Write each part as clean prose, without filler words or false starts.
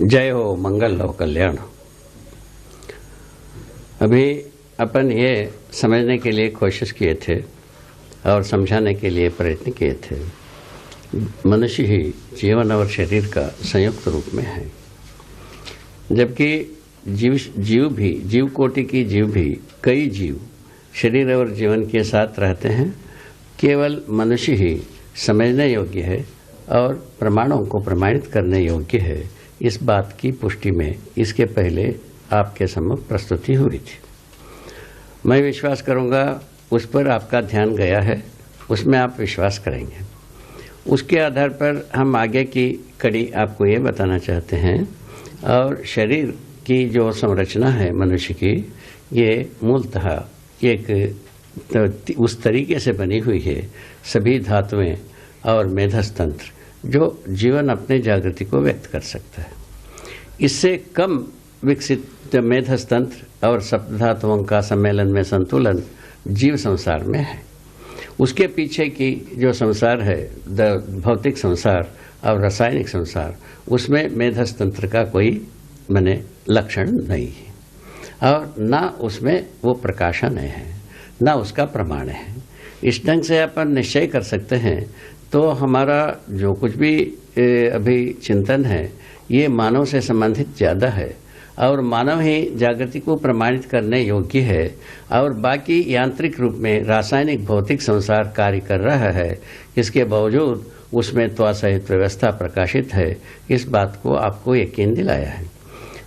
जय हो, मंगल हो, कल्याण। अभी अपन ये समझने के लिए कोशिश किए थे और समझाने के लिए प्रयत्न किए थे, मनुष्य ही जीवन और शरीर का संयुक्त रूप में है, जबकि जीव कोटि की जीव भी कई जीव शरीर और जीवन के साथ रहते हैं। केवल मनुष्य ही समझने योग्य है और प्रमाणों को प्रमाणित करने योग्य है। इस बात की पुष्टि में इसके पहले आपके सम्मुख प्रस्तुति हुई थी। मैं विश्वास करूंगा उस पर आपका ध्यान गया है, उसमें आप विश्वास करेंगे। उसके आधार पर हम आगे की कड़ी आपको ये बताना चाहते हैं। और शरीर की जो संरचना है मनुष्य की, ये मूलतः एक उस तरीके से बनी हुई है, सभी धातुएं और मेधस्तंत्र, जो जीवन अपने जागृति को व्यक्त कर सकता है। इससे कम विकसित मेधस्तंत्र और सप्तधातुओं का सम्मेलन में संतुलन जीव संसार में है। उसके पीछे की जो संसार है, भौतिक संसार और रासायनिक संसार, उसमें मेधस्तंत्र का कोई लक्षण नहीं है और ना उसमें वो प्रकाशन है, ना उसका प्रमाण है। इस ढंग से अपन निश्चय कर सकते हैं। तो हमारा जो कुछ भी अभी चिंतन है, ये मानव से संबंधित ज़्यादा है और मानव ही जागृति को प्रमाणित करने योग्य है और बाकी यांत्रिक रूप में रासायनिक भौतिक संसार कार्य कर रहा है। इसके बावजूद उसमें त्वा सहित व्यवस्था प्रकाशित है। इस बात को आपको यकीन दिलाया है।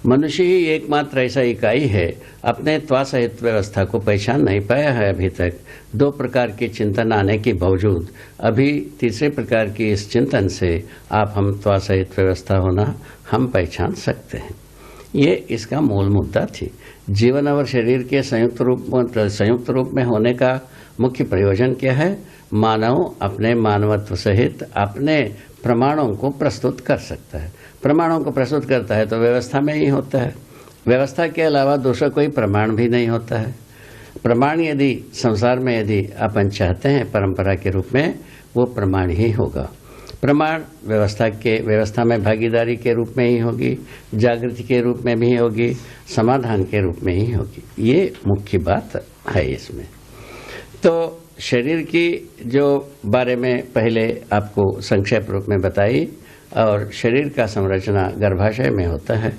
मनुष्य ही एकमात्र ऐसा इकाई है अपने त्वा सहित व्यवस्था को पहचान नहीं पाया है अभी तक। दो प्रकार के चिंतन आने के बावजूद अभी तीसरे प्रकार की इस चिंतन से आप हम त्वा सहित व्यवस्था होना हम पहचान सकते हैं। ये इसका मूल मुद्दा थी। जीवन और शरीर के संयुक्त रूप में होने का मुख्य प्रयोजन क्या है? मानव अपने मानवत्व सहित अपने प्रमाणों को प्रस्तुत कर सकता है। प्रमाणों को प्रस्तुत करता है तो व्यवस्था में ही होता है। व्यवस्था के अलावा दूसरा कोई प्रमाण भी नहीं होता है। प्रमाण यदि संसार में यदि अपन चाहते हैं परंपरा के रूप में, वो प्रमाण ही होगा। प्रमाण व्यवस्था में भागीदारी के रूप में ही होगी, जागृति के रूप में भी होगी, समाधान के रूप में ही होगी। ये मुख्य बात है इसमें। तो शरीर की जो बारे में पहले आपको संक्षेप रूप में बताई, और शरीर का संरचना गर्भाशय में होता है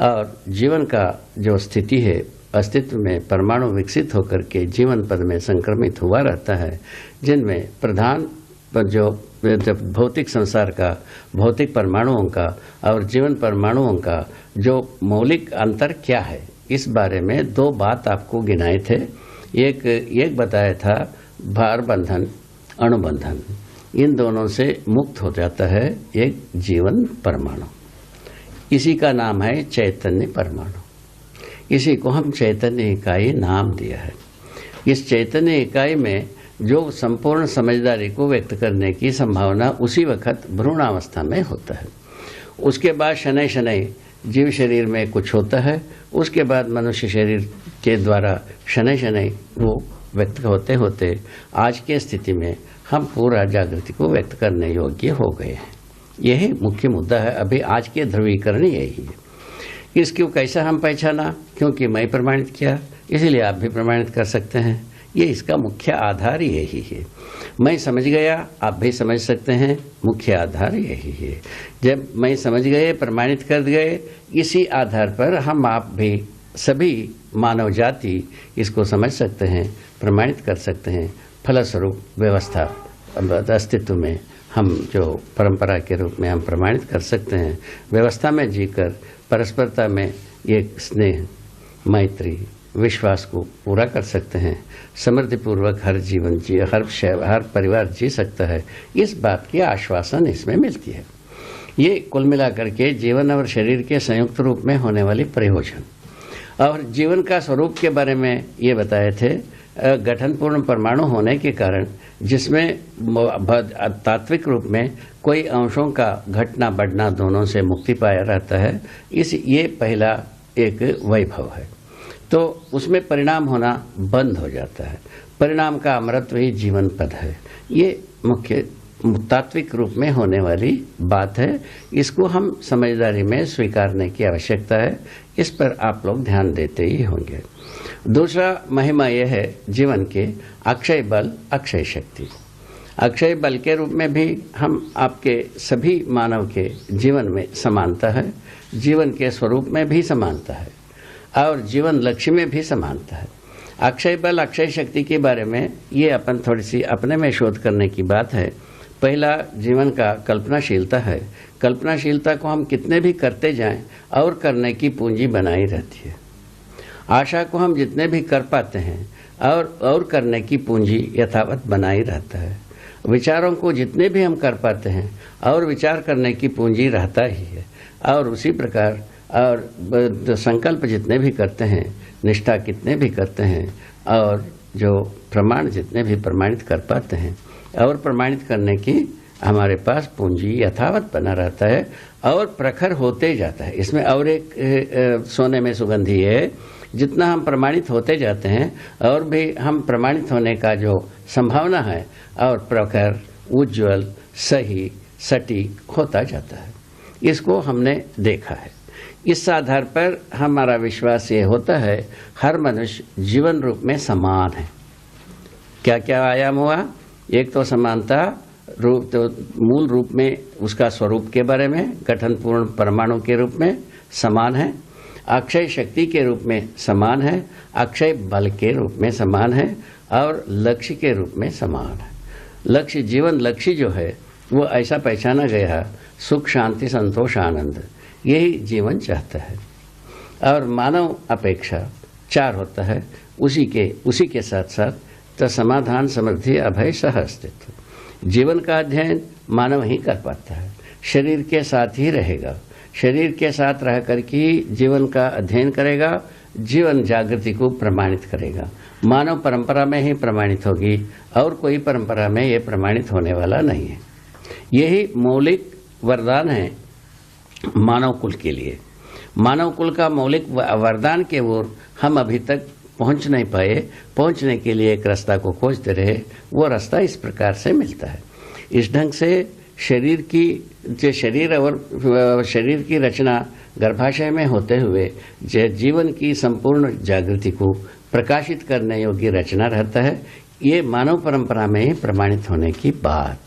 और जीवन का जो स्थिति है, अस्तित्व में परमाणु विकसित होकर के जीवन पद में संक्रमित हुआ रहता है, जिनमें प्रधान जो भौतिक संसार का, भौतिक परमाणुओं का और जीवन परमाणुओं का जो मौलिक अंतर क्या है, इस बारे में दो बात आपको गिनाए थे। एक बताया था भार बंधन, अणुबंधन। इन दोनों से मुक्त हो जाता है एक जीवन परमाणु। इसी का नाम है चैतन्य परमाणु। इसी को हम चैतन्य इकाई नाम दिया है। इस चैतन्य इकाई में जो संपूर्ण समझदारी को व्यक्त करने की संभावना उसी वक्त भ्रूणावस्था में होता है। उसके बाद शनै शनै जीव शरीर में कुछ होता है। उसके बाद मनुष्य शरीर के द्वारा शनै शनै वो व्यक्त होते होते आज के स्थिति में हम पूरा जागृति को व्यक्त करने योग्य हो गए हैं। यही मुख्य मुद्दा है। अभी आज के ध्रुवीकरण यही है। इसको कैसा हम पहचाना? क्योंकि मैं प्रमाणित किया, इसीलिए आप भी प्रमाणित कर सकते हैं। ये इसका मुख्य आधार यही है। मैं समझ गया, आप भी समझ सकते हैं। मुख्य आधार यही है। जब मैं समझ गए, प्रमाणित कर गए, इसी आधार पर हम आप भी सभी मानव जाति इसको समझ सकते हैं, प्रमाणित कर सकते हैं। फलस्वरूप व्यवस्था अस्तित्व में हम जो परंपरा के रूप में हम प्रमाणित कर सकते हैं। व्यवस्था में जीकर परस्परता में एक स्नेह, मैत्री, विश्वास को पूरा कर सकते हैं। समृद्धिपूर्वक हर परिवार जी सकता है। इस बात की आश्वासन इसमें मिलती है। ये कुल मिलाकर के जीवन और शरीर के संयुक्त रूप में होने वाली प्रयोजन। और जीवन का स्वरूप के बारे में ये बताए थे, गठनपूर्ण परमाणु होने के कारण जिसमें तात्विक रूप में कोई अंशों का घटना बढ़ना दोनों से मुक्ति पाया रहता है। ये पहला एक वैभव है। तो उसमें परिणाम होना बंद हो जाता है। परिणाम का अमरत्व ही जीवन पद है। ये मुख्य तात्विक रूप में होने वाली बात है। इसको हम समझदारी में स्वीकारने की आवश्यकता है। इस पर आप लोग ध्यान देते ही होंगे। दूसरा महिमा यह है जीवन के अक्षय बल, अक्षय शक्ति। अक्षय बल के रूप में भी हम आपके सभी मानव के जीवन में समानता है, जीवन के स्वरूप में भी समानता है और जीवन लक्ष्य में भी समानता है। अक्षय बल, अक्षय शक्ति के बारे में ये अपन थोड़ी सी अपने में शोध करने की बात है। पहला जीवन का कल्पनाशीलता है। कल्पनाशीलता को हम कितने भी करते जाएं और करने की पूंजी बनाई रहती है। आशा को हम जितने भी कर पाते हैं और करने की पूंजी यथावत बनाई रहता है। विचारों को जितने भी हम कर पाते हैं और विचार करने की पूंजी रहता ही है। और उसी प्रकार और संकल्प जितने भी करते हैं, निष्ठा कितने भी करते हैं और जो प्रमाण जितने भी प्रमाणित कर पाते हैं और प्रमाणित करने की हमारे पास पूंजी यथावत बना रहता है और प्रखर होते जाता है। इसमें और एक सोने में सुगंधी है, जितना हम प्रमाणित होते जाते हैं और भी हम प्रमाणित होने का जो संभावना है और प्रखर, उज्ज्वल, सही, सटीक होता जाता है। इसको हमने देखा है। इस आधार पर हमारा विश्वास ये होता है हर मनुष्य जीवन रूप में समान है। क्या क्या आयाम हुआ? एक तो समानता रूप, तो मूल रूप में उसका स्वरूप के बारे में गठनपूर्ण परमाणु के रूप में समान है, अक्षय शक्ति के रूप में समान है, अक्षय बल के रूप में समान है और लक्ष्य के रूप में समान है। लक्ष्य, जीवन लक्ष्य जो है वो ऐसा पहचाना गया, सुख, शांति, संतोष, आनंद, यही जीवन चाहता है। और मानव अपेक्षा 4 होता है, उसी के साथ साथ तो समाधान, समृद्धि, अभय, सह अस्तित्व। जीवन का अध्ययन मानव ही कर पाता है, शरीर के साथ ही रहेगा, शरीर के साथ रह कर के जीवन का अध्ययन करेगा, जीवन जागृति को प्रमाणित करेगा। मानव परंपरा में ही प्रमाणित होगी और कोई परंपरा में ये प्रमाणित होने वाला नहीं है। यही मौलिक वरदान है मानव कुल के लिए। मानव कुल का मौलिक वरदान के ओर हम अभी तक पहुंच नहीं पाए। पहुंचने के लिए एक रास्ता को खोजते रहे। वो रास्ता इस प्रकार से मिलता है। इस ढंग से शरीर की रचना गर्भाशय में होते हुए जीवन की संपूर्ण जागृति को प्रकाशित करने योग्य रचना रहता है। ये मानव परंपरा में ही प्रमाणित होने की बात।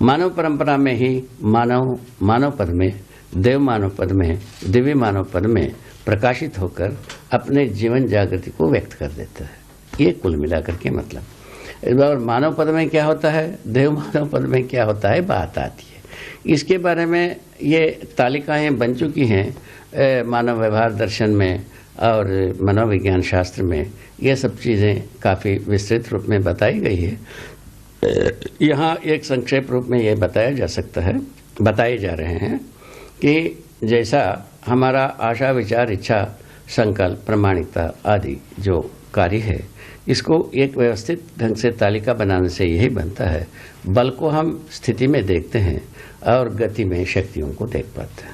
मानव परंपरा में ही मानव पद में, देव मानव पद में, दिव्य मानव पद में प्रकाशित होकर अपने जीवन जागृति को व्यक्त कर देता है। ये कुल मिलाकर के मतलब। और मानव पद में क्या होता है, देव मानव पद में क्या होता है, बात आती है। इसके बारे में ये तालिकाएं बन चुकी हैं मानव व्यवहार दर्शन में और मनोविज्ञान शास्त्र में। ये सब चीज़ें काफ़ी विस्तृत रूप में बताई गई है। यहाँ एक संक्षेप रूप में ये बताया जा सकता है, बताए जा रहे हैं कि जैसा हमारा आशा, विचार, इच्छा, संकल्प, प्रामाणिकता आदि जो कार्य है, इसको एक व्यवस्थित ढंग से तालिका बनाने से यही बनता है। बल को हम स्थिति में देखते हैं और गति में शक्तियों को देख पाते हैं।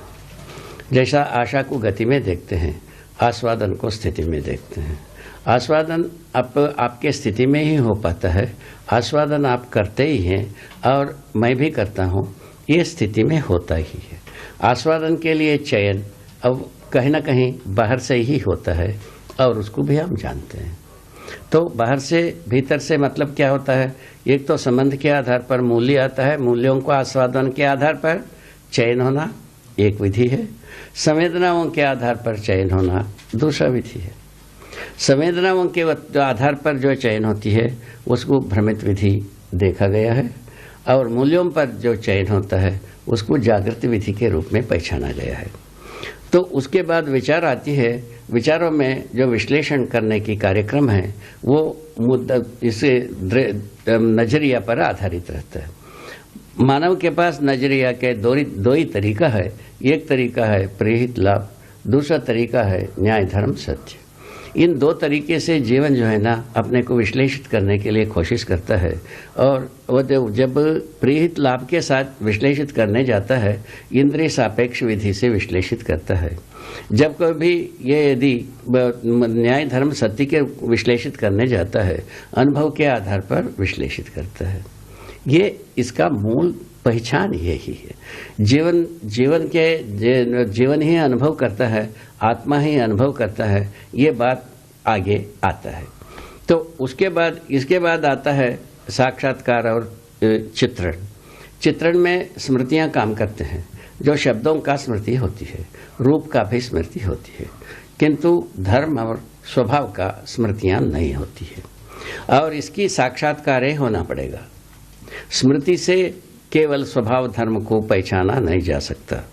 जैसा आशा को गति में देखते हैं, आस्वादन को स्थिति में देखते हैं। आस्वादन आपके स्थिति में ही हो पाता है। आस्वादन आप करते ही हैं और मैं भी करता हूँ, ये स्थिति में होता ही है। आस्वादन के लिए चयन अब कहीं ना कहीं बाहर से ही होता है और उसको भी हम जानते हैं। तो बाहर से भीतर से मतलब क्या होता है? एक तो संबंध के आधार पर मूल्य आता है, मूल्यों को आस्वादन के आधार पर चयन होना एक विधि है। संवेदनाओं के आधार पर चयन होना दूसरा विधि है। संवेदनाओं के आधार पर जो चयन होती है उसको भ्रमित विधि देखा गया है और मूल्यों पर जो चयन होता है उसको जागृति विधि के रूप में पहचाना गया है। तो उसके बाद विचार आती है। विचारों में जो विश्लेषण करने की कार्यक्रम है वो मुद्दा इसे नजरिया पर आधारित रहता है। मानव के पास नजरिया के दो ही तरीका है। एक तरीका है प्रेरित लाभ, दूसरा तरीका है न्याय, धर्म, सत्य। इन 2 तरीके से जीवन जो है ना अपने को विश्लेषित करने के लिए कोशिश करता है और वो जब प्रेरित लाभ के साथ विश्लेषित करने जाता है, इंद्रिय सापेक्ष विधि से विश्लेषित करता है। जब कभी ये यदि न्याय, धर्म, सत्य के विश्लेषित करने जाता है, अनुभव के आधार पर विश्लेषित करता है। ये इसका मूल पहचान यही है। जीवन ही अनुभव करता है, आत्मा ही अनुभव करता है, ये बात आगे आता है। तो इसके बाद आता है साक्षात्कार और चित्रण में स्मृतियां काम करते हैं। जो शब्दों का स्मृति होती है, रूप का भी स्मृति होती है, किंतु धर्म और स्वभाव का स्मृतियां नहीं होती है। और इसकी साक्षात्कार होना पड़ेगा। स्मृति से केवल स्वभाव धर्म को पहचाना नहीं जा सकता,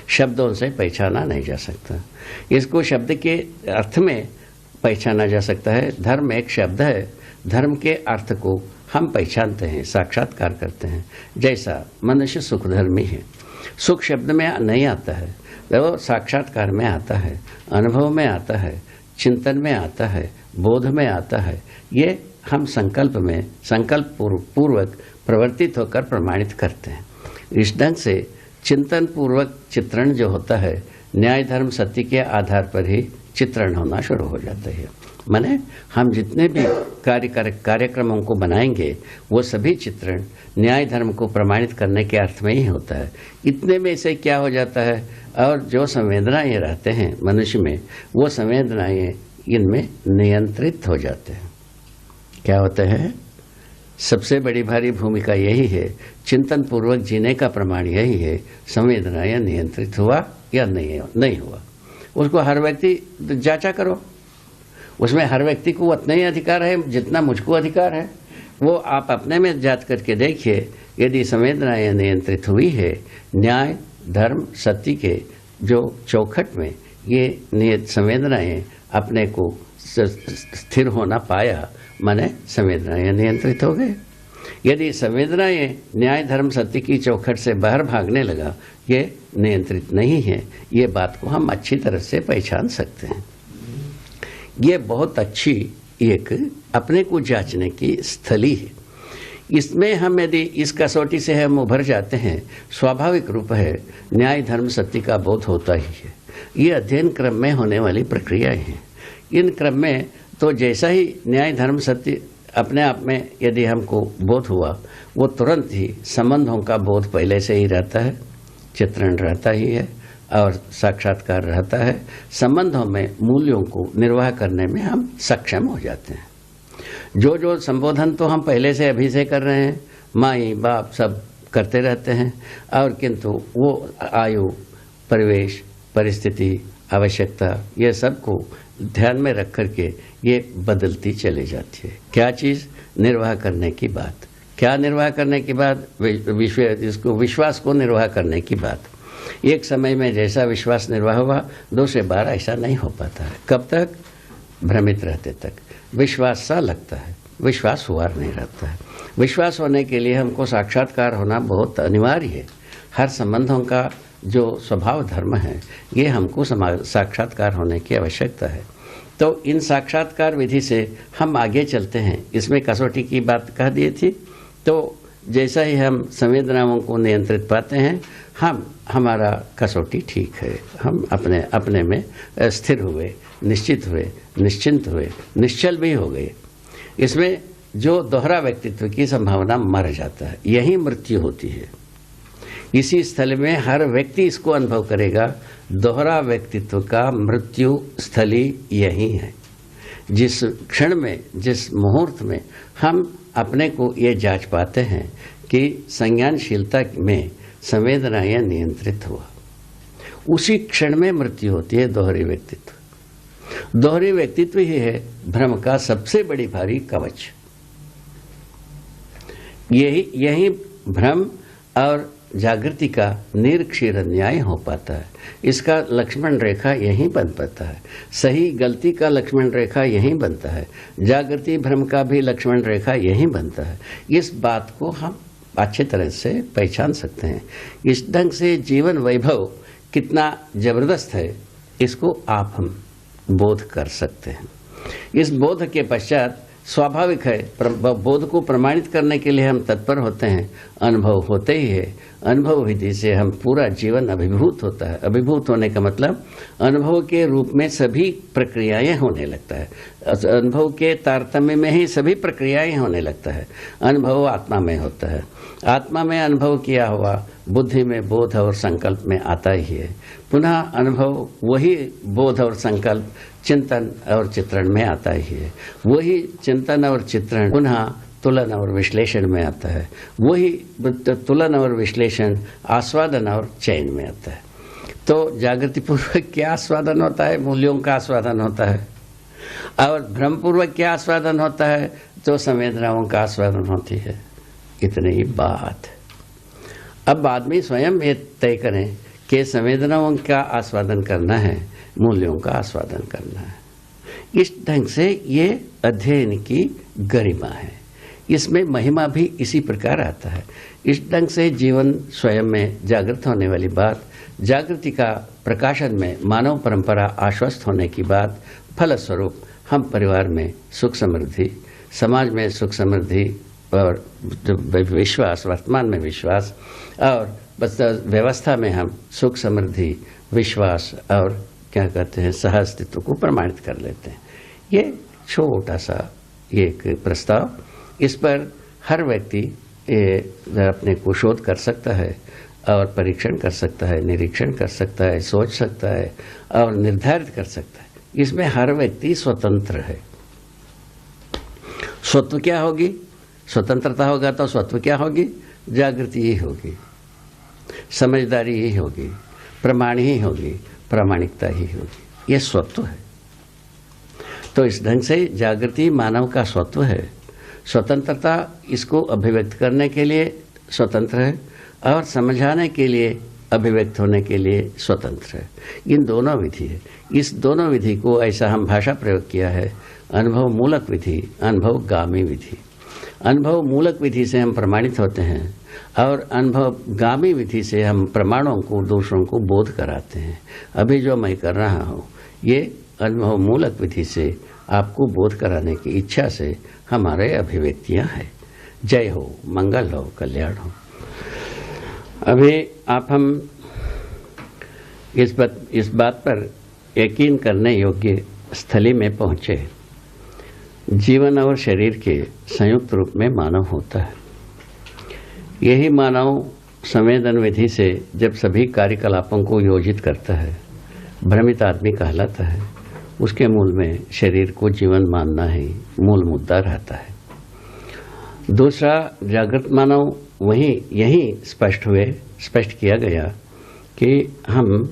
शब्दों से पहचाना नहीं जा सकता। इसको शब्द के अर्थ में पहचाना जा सकता है। धर्म एक शब्द है, धर्म के अर्थ को हम पहचानते हैं, साक्षात्कार करते हैं। जैसा मनुष्य सुखधर्मी है, सुख शब्द में नहीं आता है, वो साक्षात्कार में आता है, अनुभव में आता है, चिंतन में आता है, बोध में आता है। ये हम संकल्प पूर्वक प्रवर्तित होकर प्रमाणित करते हैं। इस ढंग से चिंतन पूर्वक चित्रण जो होता है, न्याय धर्म सत्य के आधार पर ही चित्रण होना शुरू हो जाता है। माने हम जितने भी कार्यक्रमों को बनाएंगे वो सभी चित्रण न्याय धर्म को प्रमाणित करने के अर्थ में ही होता है। इतने में से क्या हो जाता है, और जो संवेदनाएं रहते हैं मनुष्य में, वो संवेदनाएं इनमें नियंत्रित हो जाते हैं। क्या होता है, सबसे बड़ी भारी भूमिका यही है। चिंतन पूर्वक जीने का प्रमाण यही है, संवेदनाएं नियंत्रित हुआ या नहीं हुआ। उसको हर व्यक्ति जांचा करो, उसमें हर व्यक्ति को उतना ही अधिकार है जितना मुझको अधिकार है। वो आप अपने में जांच करके देखिए, यदि संवेदनाएं नियंत्रित हुई है, न्याय धर्म सत्य के जो चौखट में ये संवेदनाएं अपने को स्थिर होना पाया, माने संवेदनाएं नियंत्रित हो गए। यदि संवेदनाएं न्याय धर्म सत्य की चौखट से बाहर भागने लगा, ये नियंत्रित नहीं है, ये बात को हम अच्छी तरह से पहचान सकते हैं। ये बहुत अच्छी एक अपने को जांचने की स्थली है। इसमें हम यदि इस कसौटी से हम उभर जाते हैं, स्वाभाविक रूप है न्याय धर्म सत्य का बोध होता ही है। ये अध्ययन क्रम में होने वाली प्रक्रियाएं हैं। इन क्रम में तो जैसा ही न्याय धर्म सत्य अपने आप में यदि हमको बोध हुआ, वो तुरंत ही संबंधों का बोध पहले से ही रहता है, चित्रण रहता ही है और साक्षात्कार रहता है। संबंधों में मूल्यों को निर्वाह करने में हम सक्षम हो जाते हैं। जो संबोधन तो हम पहले से अभी से कर रहे हैं, माई बाप सब करते रहते हैं, और किंतु वो आयु, परिवेश, परिस्थिति, आवश्यकता, ये सब को ध्यान में रख करके ये बदलती चली जाती है। क्या चीज़? निर्वाह करने की बात। क्या निर्वाह करने की बात? इसको विश्वास को निर्वाह करने की बात। एक समय में जैसा विश्वास निर्वाह हुआ, दूसरे बार ऐसा नहीं हो पाता है। कब तक? भ्रमित रहते तक विश्वास सा लगता है, विश्वास हुआ नहीं रहता है। विश्वास होने के लिए हमको साक्षात्कार होना बहुत अनिवार्य है। हर संबंधों का जो स्वभाव धर्म है, ये हमको साक्षात्कार होने की आवश्यकता है। तो इन साक्षात्कार विधि से हम आगे चलते हैं। इसमें कसौटी की बात कह दी थी। तो जैसा ही हम संवेदनाओं को नियंत्रित पाते हैं, हमारा कसौटी ठीक है। हम अपने में स्थिर हुए, निश्चित हुए, निश्चिंत हुए, निश्चल भी हो गए। इसमें जो दोहरा व्यक्तित्व की संभावना मर जाता है, यही मृत्यु होती है। इसी स्थल में हर व्यक्ति इसको अनुभव करेगा। दोहरा व्यक्तित्व का मृत्यु स्थली यही है। जिस क्षण में, जिस मुहूर्त में हम अपने को ये जांच पाते हैं कि संज्ञानशीलता में संवेदनाएं नियंत्रित हुआ, उसी क्षण में मृत्यु होती है। दोहरी व्यक्तित्व, दोहरी व्यक्तित्व ही है भ्रम का सबसे बड़ी भारी कवच। यही भ्रम और जागृति का निरक्षीर न्याय हो पाता है। इसका लक्ष्मण रेखा यहीं बन पाता है। सही गलती का लक्ष्मण रेखा यहीं बनता है। जागृति भ्रम का भी लक्ष्मण रेखा यहीं बनता है। इस बात को हम अच्छे तरह से पहचान सकते हैं। इस ढंग से जीवन वैभव कितना जबरदस्त है, इसको आप हम बोध कर सकते हैं। इस बोध के पश्चात स्वाभाविक है, बोध को प्रमाणित करने के लिए हम तत्पर होते हैं। अनुभव होते ही है। अनुभव विधि से हम पूरा जीवन अभिभूत होता है। अभिभूत होने का मतलब अनुभव के रूप में सभी प्रक्रियाएं होने लगता है। अनुभव के तारतम्य में ही सभी प्रक्रियाएं होने लगता है। अनुभव आत्मा में होता है। आत्मा में अनुभव किया हुआ बुद्धि में बोध और संकल्प में आता ही है। पुनः अनुभव वही बोध और संकल्प चिंतन और चित्रण में आता ही है। वही चिंतन और चित्रण पुनः तुलन और विश्लेषण में आता है। वही तुलन और विश्लेषण आस्वादन और चयन में आता है। तो जागृति पूर्वक क्या आस्वादन होता है? मूल्यों का आस्वादन होता है। और भ्रम पूर्वक क्या आस्वादन होता है? तो संवेदनाओं का आस्वादन होती है। इतनी ही बात। अब आदमी स्वयं ये तय करें कि संवेदनाओं का आस्वादन करना है, मूल्यों का आस्वादन करना है। इस ढंग से ये अध्ययन की गरिमा है। इसमें महिमा भी इसी प्रकार आता है। इस ढंग से जीवन स्वयं में जागृत होने वाली बात, जागृति का प्रकाशन में मानव परंपरा आश्वस्त होने की बात, फलस्वरूप हम परिवार में सुख समृद्धि, समाज में सुख समृद्धि और विश्वास, वर्तमान में विश्वास और व्यवस्था में हम सुख समृद्धि, विश्वास और क्या कहते हैं सह अस्तित्व को प्रमाणित कर लेते हैं। ये छोटा सा एक प्रस्ताव, इस पर हर व्यक्ति अपने को शोध कर सकता है और परीक्षण कर सकता है, निरीक्षण कर सकता है, सोच सकता है और निर्धारित कर सकता है। इसमें हर व्यक्ति स्वतंत्र है। स्वत्व क्या होगी? स्वतंत्रता होगा तो स्वत्व क्या होगी? जागृति ही होगी, समझदारी ही होगी, प्रमाण ही होगी, प्रामाणिकता ही होगी। यह स्वत्व है। तो इस ढंग से जागृति मानव का स्वत्व है। स्वतंत्रता इसको अभिव्यक्त करने के लिए स्वतंत्र है और समझाने के लिए, अभिव्यक्त होने के लिए स्वतंत्र है। इन दोनों विधि है। इस दोनों विधि को ऐसा हम भाषा प्रयोग किया है, अनुभव मूलक विधि, अनुभवगामी विधि। अनुभव मूलक विधि से हम प्रमाणित होते हैं और अनुभवगामी विधि से हम प्रमाणों को, दूसरों को बोध कराते हैं। अभी जो मैं कर रहा हूँ ये अनुभव मूलक विधि से आपको बोध कराने की इच्छा से हमारे अभिव्यक्तियाँ हैं। जय हो, मंगल हो, कल्याण हो। अभी आप हम इस बात पर यकीन करने योग्य स्थली में पहुँचे। जीवन और शरीर के संयुक्त रूप में मानव होता है। यही मानव संवेदन विधि से जब सभी कार्यकलापों को योजित करता है, भ्रमित आदमी कहलाता है। उसके मूल में शरीर को जीवन मानना ही मूल मुद्दा रहता है। दूसरा, जागृत मानव यही स्पष्ट किया गया कि हम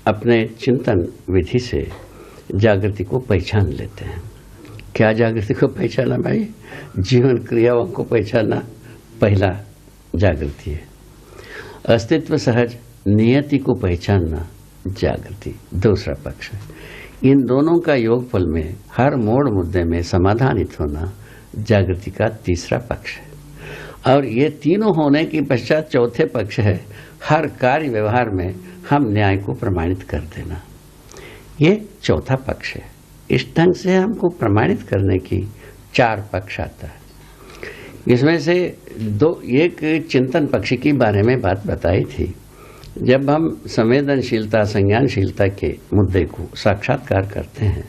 अपने चिंतन विधि से जागृति को पहचान लेते हैं। क्या जागृति को पहचाना भाई? जीवन क्रियाओं को पहचाना पहला जागृति है। अस्तित्व सहज नियति को पहचानना जागृति दूसरा पक्ष है। इन दोनों का योगफल में हर मोड़ मुद्दे में समाधानित होना जागृति का तीसरा पक्ष है। और ये तीनों होने के पश्चात चौथे पक्ष है, हर कार्य व्यवहार में हम न्याय को प्रमाणित कर देना। ये चौथा पक्ष है। इस ढंग से हमको प्रमाणित करने की चार पक्ष आता है। इसमें से एक चिंतन पक्ष की बारे में बात बताई थी। जब हम संवेदनशीलता, संज्ञानशीलता के मुद्दे को साक्षात्कार करते हैं,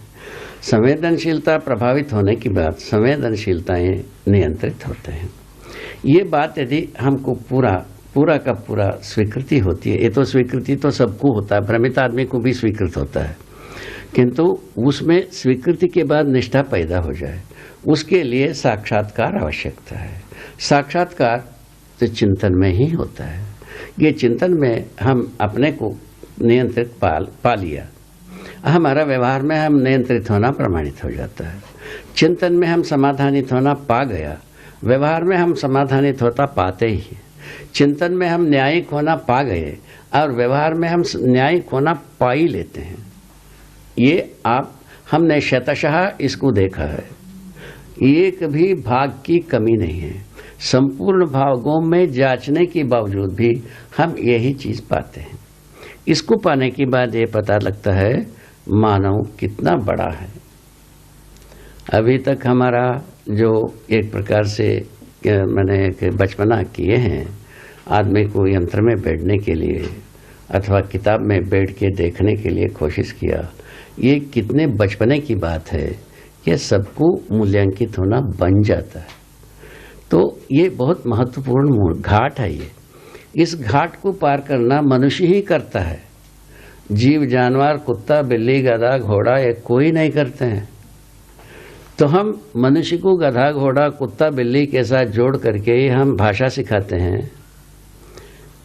संवेदनशीलता प्रभावित होने की बात, संवेदनशीलताएं नियंत्रित होते हैं। ये बात यदि हमको पूरा का पूरा स्वीकृति होती है, ये तो स्वीकृति तो सबको होता है, भ्रमित आदमी को भी स्वीकृत होता है, किंतु उसमें स्वीकृति के बाद निष्ठा पैदा हो जाए, उसके लिए साक्षात्कार आवश्यकता है। साक्षात्कार तो चिंतन में ही होता है। ये चिंतन में हम अपने को नियंत्रित पा लिया, हमारा व्यवहार में हम नियंत्रित होना प्रमाणित हो जाता है। चिंतन में हम समाधानित होना पा गया, व्यवहार में हम समाधानित होता पाते ही। चिंतन में हम न्यायिक होना पा गए और व्यवहार में हम न्यायिक होना पा ही लेते हैं। ये हमने शतशः इसको देखा है। एक भी भाग की कमी नहीं है। संपूर्ण भागों में जांचने के बावजूद भी हम यही चीज पाते हैं। इसको पाने के बाद ये पता लगता है मानव कितना बड़ा है। अभी तक हमारा जो एक प्रकार से मैंने बचपना किए हैं, आदमी को यंत्र में बैठने के लिए अथवा किताब में बैठ के देखने के लिए कोशिश किया, ये कितने बचपने की बात है। यह सबको मूल्यांकित होना बन जाता है। तो ये बहुत महत्वपूर्ण घाट है। ये इस घाट को पार करना मनुष्य ही करता है। जीव जानवर, कुत्ता, बिल्ली, गधा, घोड़ा ये कोई नहीं करते हैं। तो हम मनुष्य को गधा, घोड़ा, कुत्ता, बिल्ली के साथ जोड़ करके हम भाषा सिखाते हैं,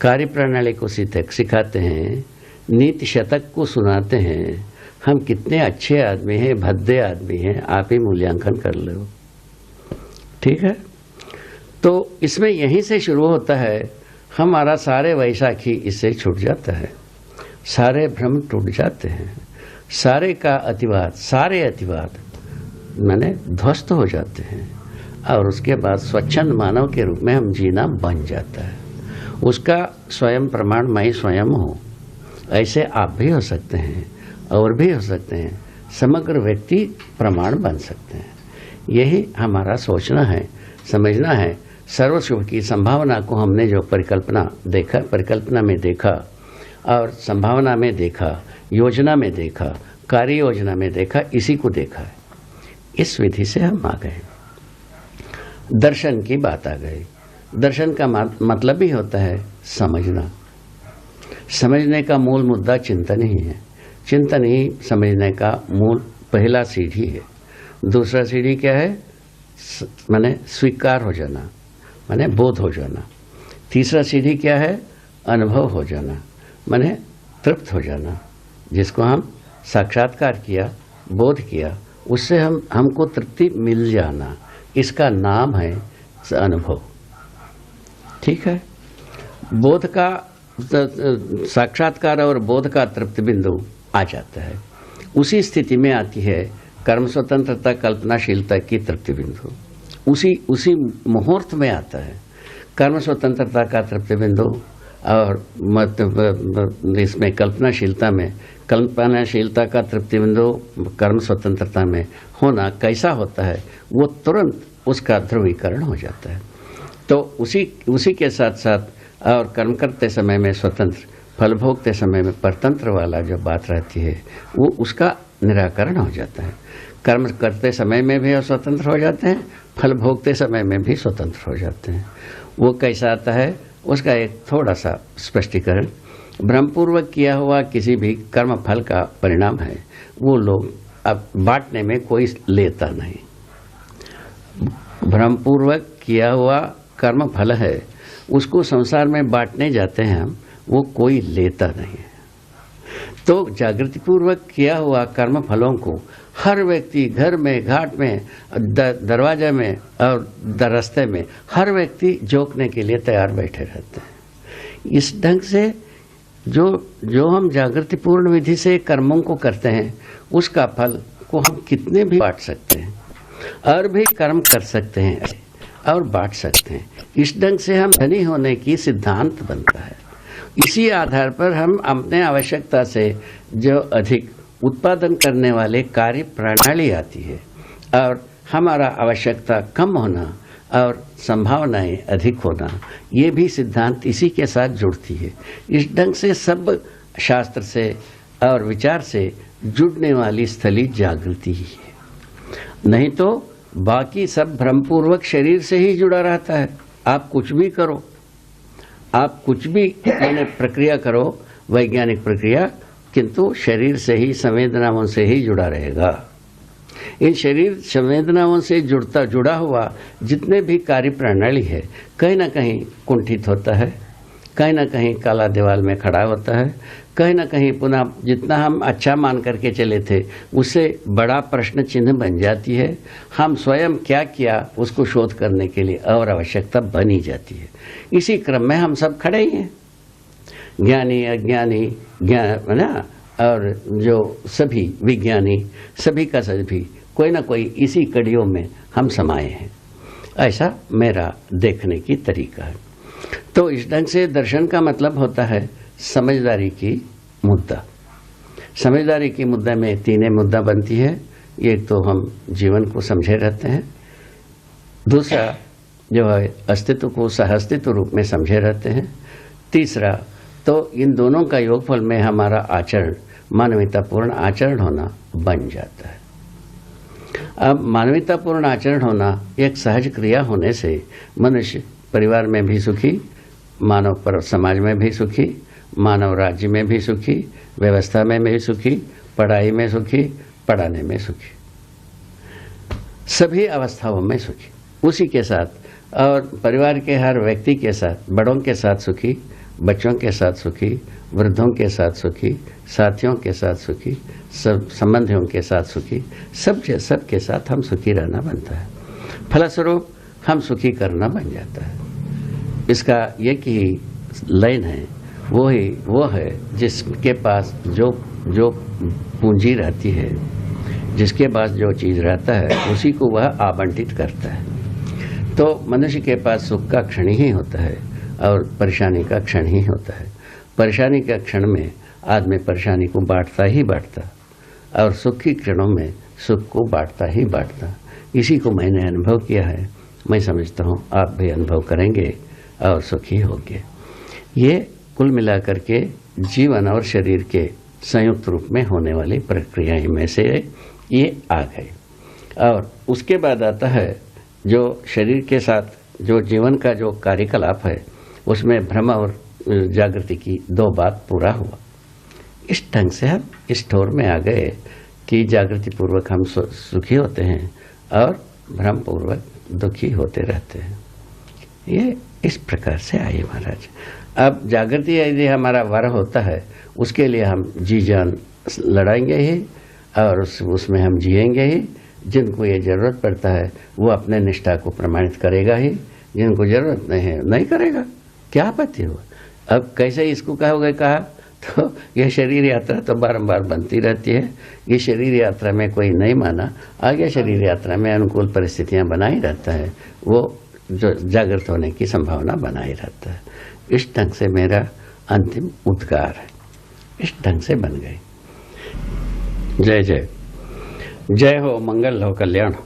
कार्य प्रणाली को सिखाते हैं, नीति शतक को सुनाते हैं। हम कितने अच्छे आदमी हैं, भद्दे आदमी हैं, आप ही मूल्यांकन कर लो। ठीक है, तो इसमें यहीं से शुरू होता है। हमारा सारे वैशाखी इससे छूट जाता है, सारे भ्रम टूट जाते हैं, सारे का अतिवाद, सारे अतिवाद माने ध्वस्त हो जाते हैं, और उसके बाद स्वच्छंद मानव के रूप में हम जीना बन जाता है। उसका स्वयं प्रमाण मैं स्वयं हूँ। ऐसे आप भी हो सकते हैं और भी हो सकते हैं, समग्र व्यक्ति प्रमाण बन सकते हैं। यही हमारा सोचना है, समझना है। सर्वशुभ की संभावना को हमने जो परिकल्पना में देखा और संभावना में देखा, योजना में देखा, कार्य योजना में देखा, इसी को देखा है। इस विधि से हम आ गए। दर्शन की बात आ गई। दर्शन का मतलब ही होता है समझना। समझने का मूल मुद्दा चिंतन ही है। चिंतन ही समझने का मूल पहला सीढ़ी है। दूसरा सीढ़ी क्या है? माने स्वीकार हो जाना, माने बोध हो जाना। तीसरा सीढ़ी क्या है? अनुभव हो जाना, माने तृप्त हो जाना। जिसको हम साक्षात्कार किया, बोध किया, उससे हमको तृप्ति मिल जाना, इसका नाम है अनुभव। ठीक है, बोध का साक्षात्कार और बोध का तृप्ति बिंदु आ जाता है। उसी स्थिति में आती है कर्म स्वतंत्रता, कल्पनाशीलता की तृप्ति बिंदु। उसी मुहूर्त में आता है कर्म स्वतंत्रता का तृप्ति बिंदु। और इसमें कल्पनाशीलता का तृप्ति बिंदु कर्म स्वतंत्रता में होना कैसा होता है? वो तुरंत उसका ध्रुवीकरण हो जाता है। तो उसी के साथ साथ और कर्म करते समय में स्वतंत्र, फल भोगते समय में परतंत्र वाला जो बात रहती है, वो उसका निराकरण हो जाता है। कर्म करते समय में भी स्वतंत्र हो जाते हैं, फल भोगते समय में भी स्वतंत्र हो जाते हैं। वो कैसा आता है? उसका एक थोड़ा सा स्पष्टीकरण। भ्रमपूर्वक किया हुआ किसी भी कर्म फल का परिणाम है, वो लोग अब बांटने में कोई लेता नहीं। भ्रमपूर्वक किया हुआ कर्म फल है, उसको संसार में बांटने जाते हैं हम, वो कोई लेता नहीं है। तो जागृति पूर्वक किया हुआ कर्म फलों को हर व्यक्ति घर में, घाट में, दरवाजे में और रास्ते में हर व्यक्ति जोकने के लिए तैयार बैठे रहते हैं। इस ढंग से जो हम जागृति पूर्ण विधि से कर्मों को करते हैं, उसका फल को हम कितने भी बांट सकते हैं और भी कर्म कर सकते हैं और बांट सकते हैं। इस ढंग से हम धनी होने की सिद्धांत बनता है। इसी आधार पर हम अपने आवश्यकता से जो अधिक उत्पादन करने वाले कार्य प्रणाली आती है और हमारा आवश्यकता कम होना और संभावनाएं अधिक होना, ये भी सिद्धांत इसी के साथ जुड़ती है। इस ढंग से सब शास्त्र से और विचार से जुड़ने वाली स्थली जागृति ही है। नहीं तो बाकी सब भ्रमपूर्वक शरीर से ही जुड़ा रहता है। आप कुछ भी करो, आप कुछ भी प्रक्रिया करो, वैज्ञानिक प्रक्रिया, किंतु शरीर से ही, संवेदनाओं से ही जुड़ा रहेगा। इन शरीर संवेदनाओं से जुड़ा हुआ जितने भी कार्य प्रणाली है, कहीं ना कहीं कुंठित होता है, कहीं ना कहीं काला दीवार में खड़ा होता है, कहीं ना कहीं पुनः जितना हम अच्छा मान करके चले थे उससे बड़ा प्रश्न चिन्ह बन जाती है। हम स्वयं क्या किया उसको शोध करने के लिए और आवश्यकता बनी जाती है। इसी क्रम में हम सब खड़े ही हैं, ज्ञानी, अज्ञानी, ज्ञान ना, और जो सभी विज्ञानी, सभी का सभी कोई ना कोई इसी कड़ियों में हम समाये हैं। ऐसा मेरा देखने की तरीका है। तो इस ढंग से दर्शन का मतलब होता है समझदारी की मुद्दा। समझदारी की मुद्दा में तीन मुद्दा बनती है। एक तो हम जीवन को समझे रहते हैं, दूसरा जो है अस्तित्व को सहअस्तित्व रूप में समझे रहते हैं, तीसरा तो इन दोनों का योगफल में हमारा आचरण मानवतापूर्ण आचरण होना बन जाता है। अब मानवतापूर्ण आचरण होना एक सहज क्रिया होने से मनुष्य परिवार में भी सुखी, मानव पर समाज में भी सुखी, मानव राज्य में भी सुखी, व्यवस्था में भी सुखी, पढ़ाई में सुखी, पढ़ाने में सुखी, सभी अवस्थाओं में सुखी। उसी के साथ और परिवार के हर व्यक्ति के साथ, बड़ों के साथ सुखी, बच्चों के साथ सुखी, वृद्धों के साथ सुखी, साथियों के साथ सुखी, सब संबंधियों के साथ सुखी, सब के साथ हम सुखी रहना बनता है। फलस्वरूप हम सुखी करना बन जाता है। इसका एक ही लाइन है, वो है जिसके पास जो पूंजी रहती है, जिसके पास जो चीज़ रहता है उसी को वह आवंटित करता है। तो मनुष्य के पास सुख का क्षण ही होता है और परेशानी का क्षण ही होता है। परेशानी के क्षण में आदमी परेशानी को बांटता ही बांटता और सुख के क्षणों में सुख को बांटता ही बांटता। इसी को मैंने अनुभव किया है। मैं समझता हूँ आप भी अनुभव करेंगे और सुखी होंगे। ये कुल मिलाकर के जीवन और शरीर के संयुक्त रूप में होने वाली प्रक्रियाएं में से ये आ गए। और उसके बाद आता है जो शरीर के साथ जो जीवन का जो कार्यकलाप है, उसमें भ्रम और जागृति की दो बात पूरा हुआ। इस ढंग से हम इस ठोर में आ गए कि जागृति पूर्वक हम सुखी होते हैं और भ्रम पूर्वक दुखी होते रहते हैं। ये इस प्रकार से आइए महाराज। अब जागृति यदि हमारा वर होता है, उसके लिए हम जी जान लड़ाएंगे ही और उसमें हम जिएंगे ही। जिनको ये जरूरत पड़ता है वो अपने निष्ठा को प्रमाणित करेगा ही, जिनको जरूरत नहीं है नहीं करेगा, क्या आपत्ति हुआ। अब कैसे इसको कहा तो यह शरीर यात्रा तो बारंबार बनती रहती है। ये शरीर यात्रा में कोई नहीं माना, आगे शरीर यात्रा में अनुकूल परिस्थितियां बना ही रहता है, वो जो जागृत होने की संभावना बना ही रहता है। इस ढंग से मेरा अंतिम उद्गार है, इस ढंग से बन गई। जय जय जय हो, मंगल हो, कल्याण हो।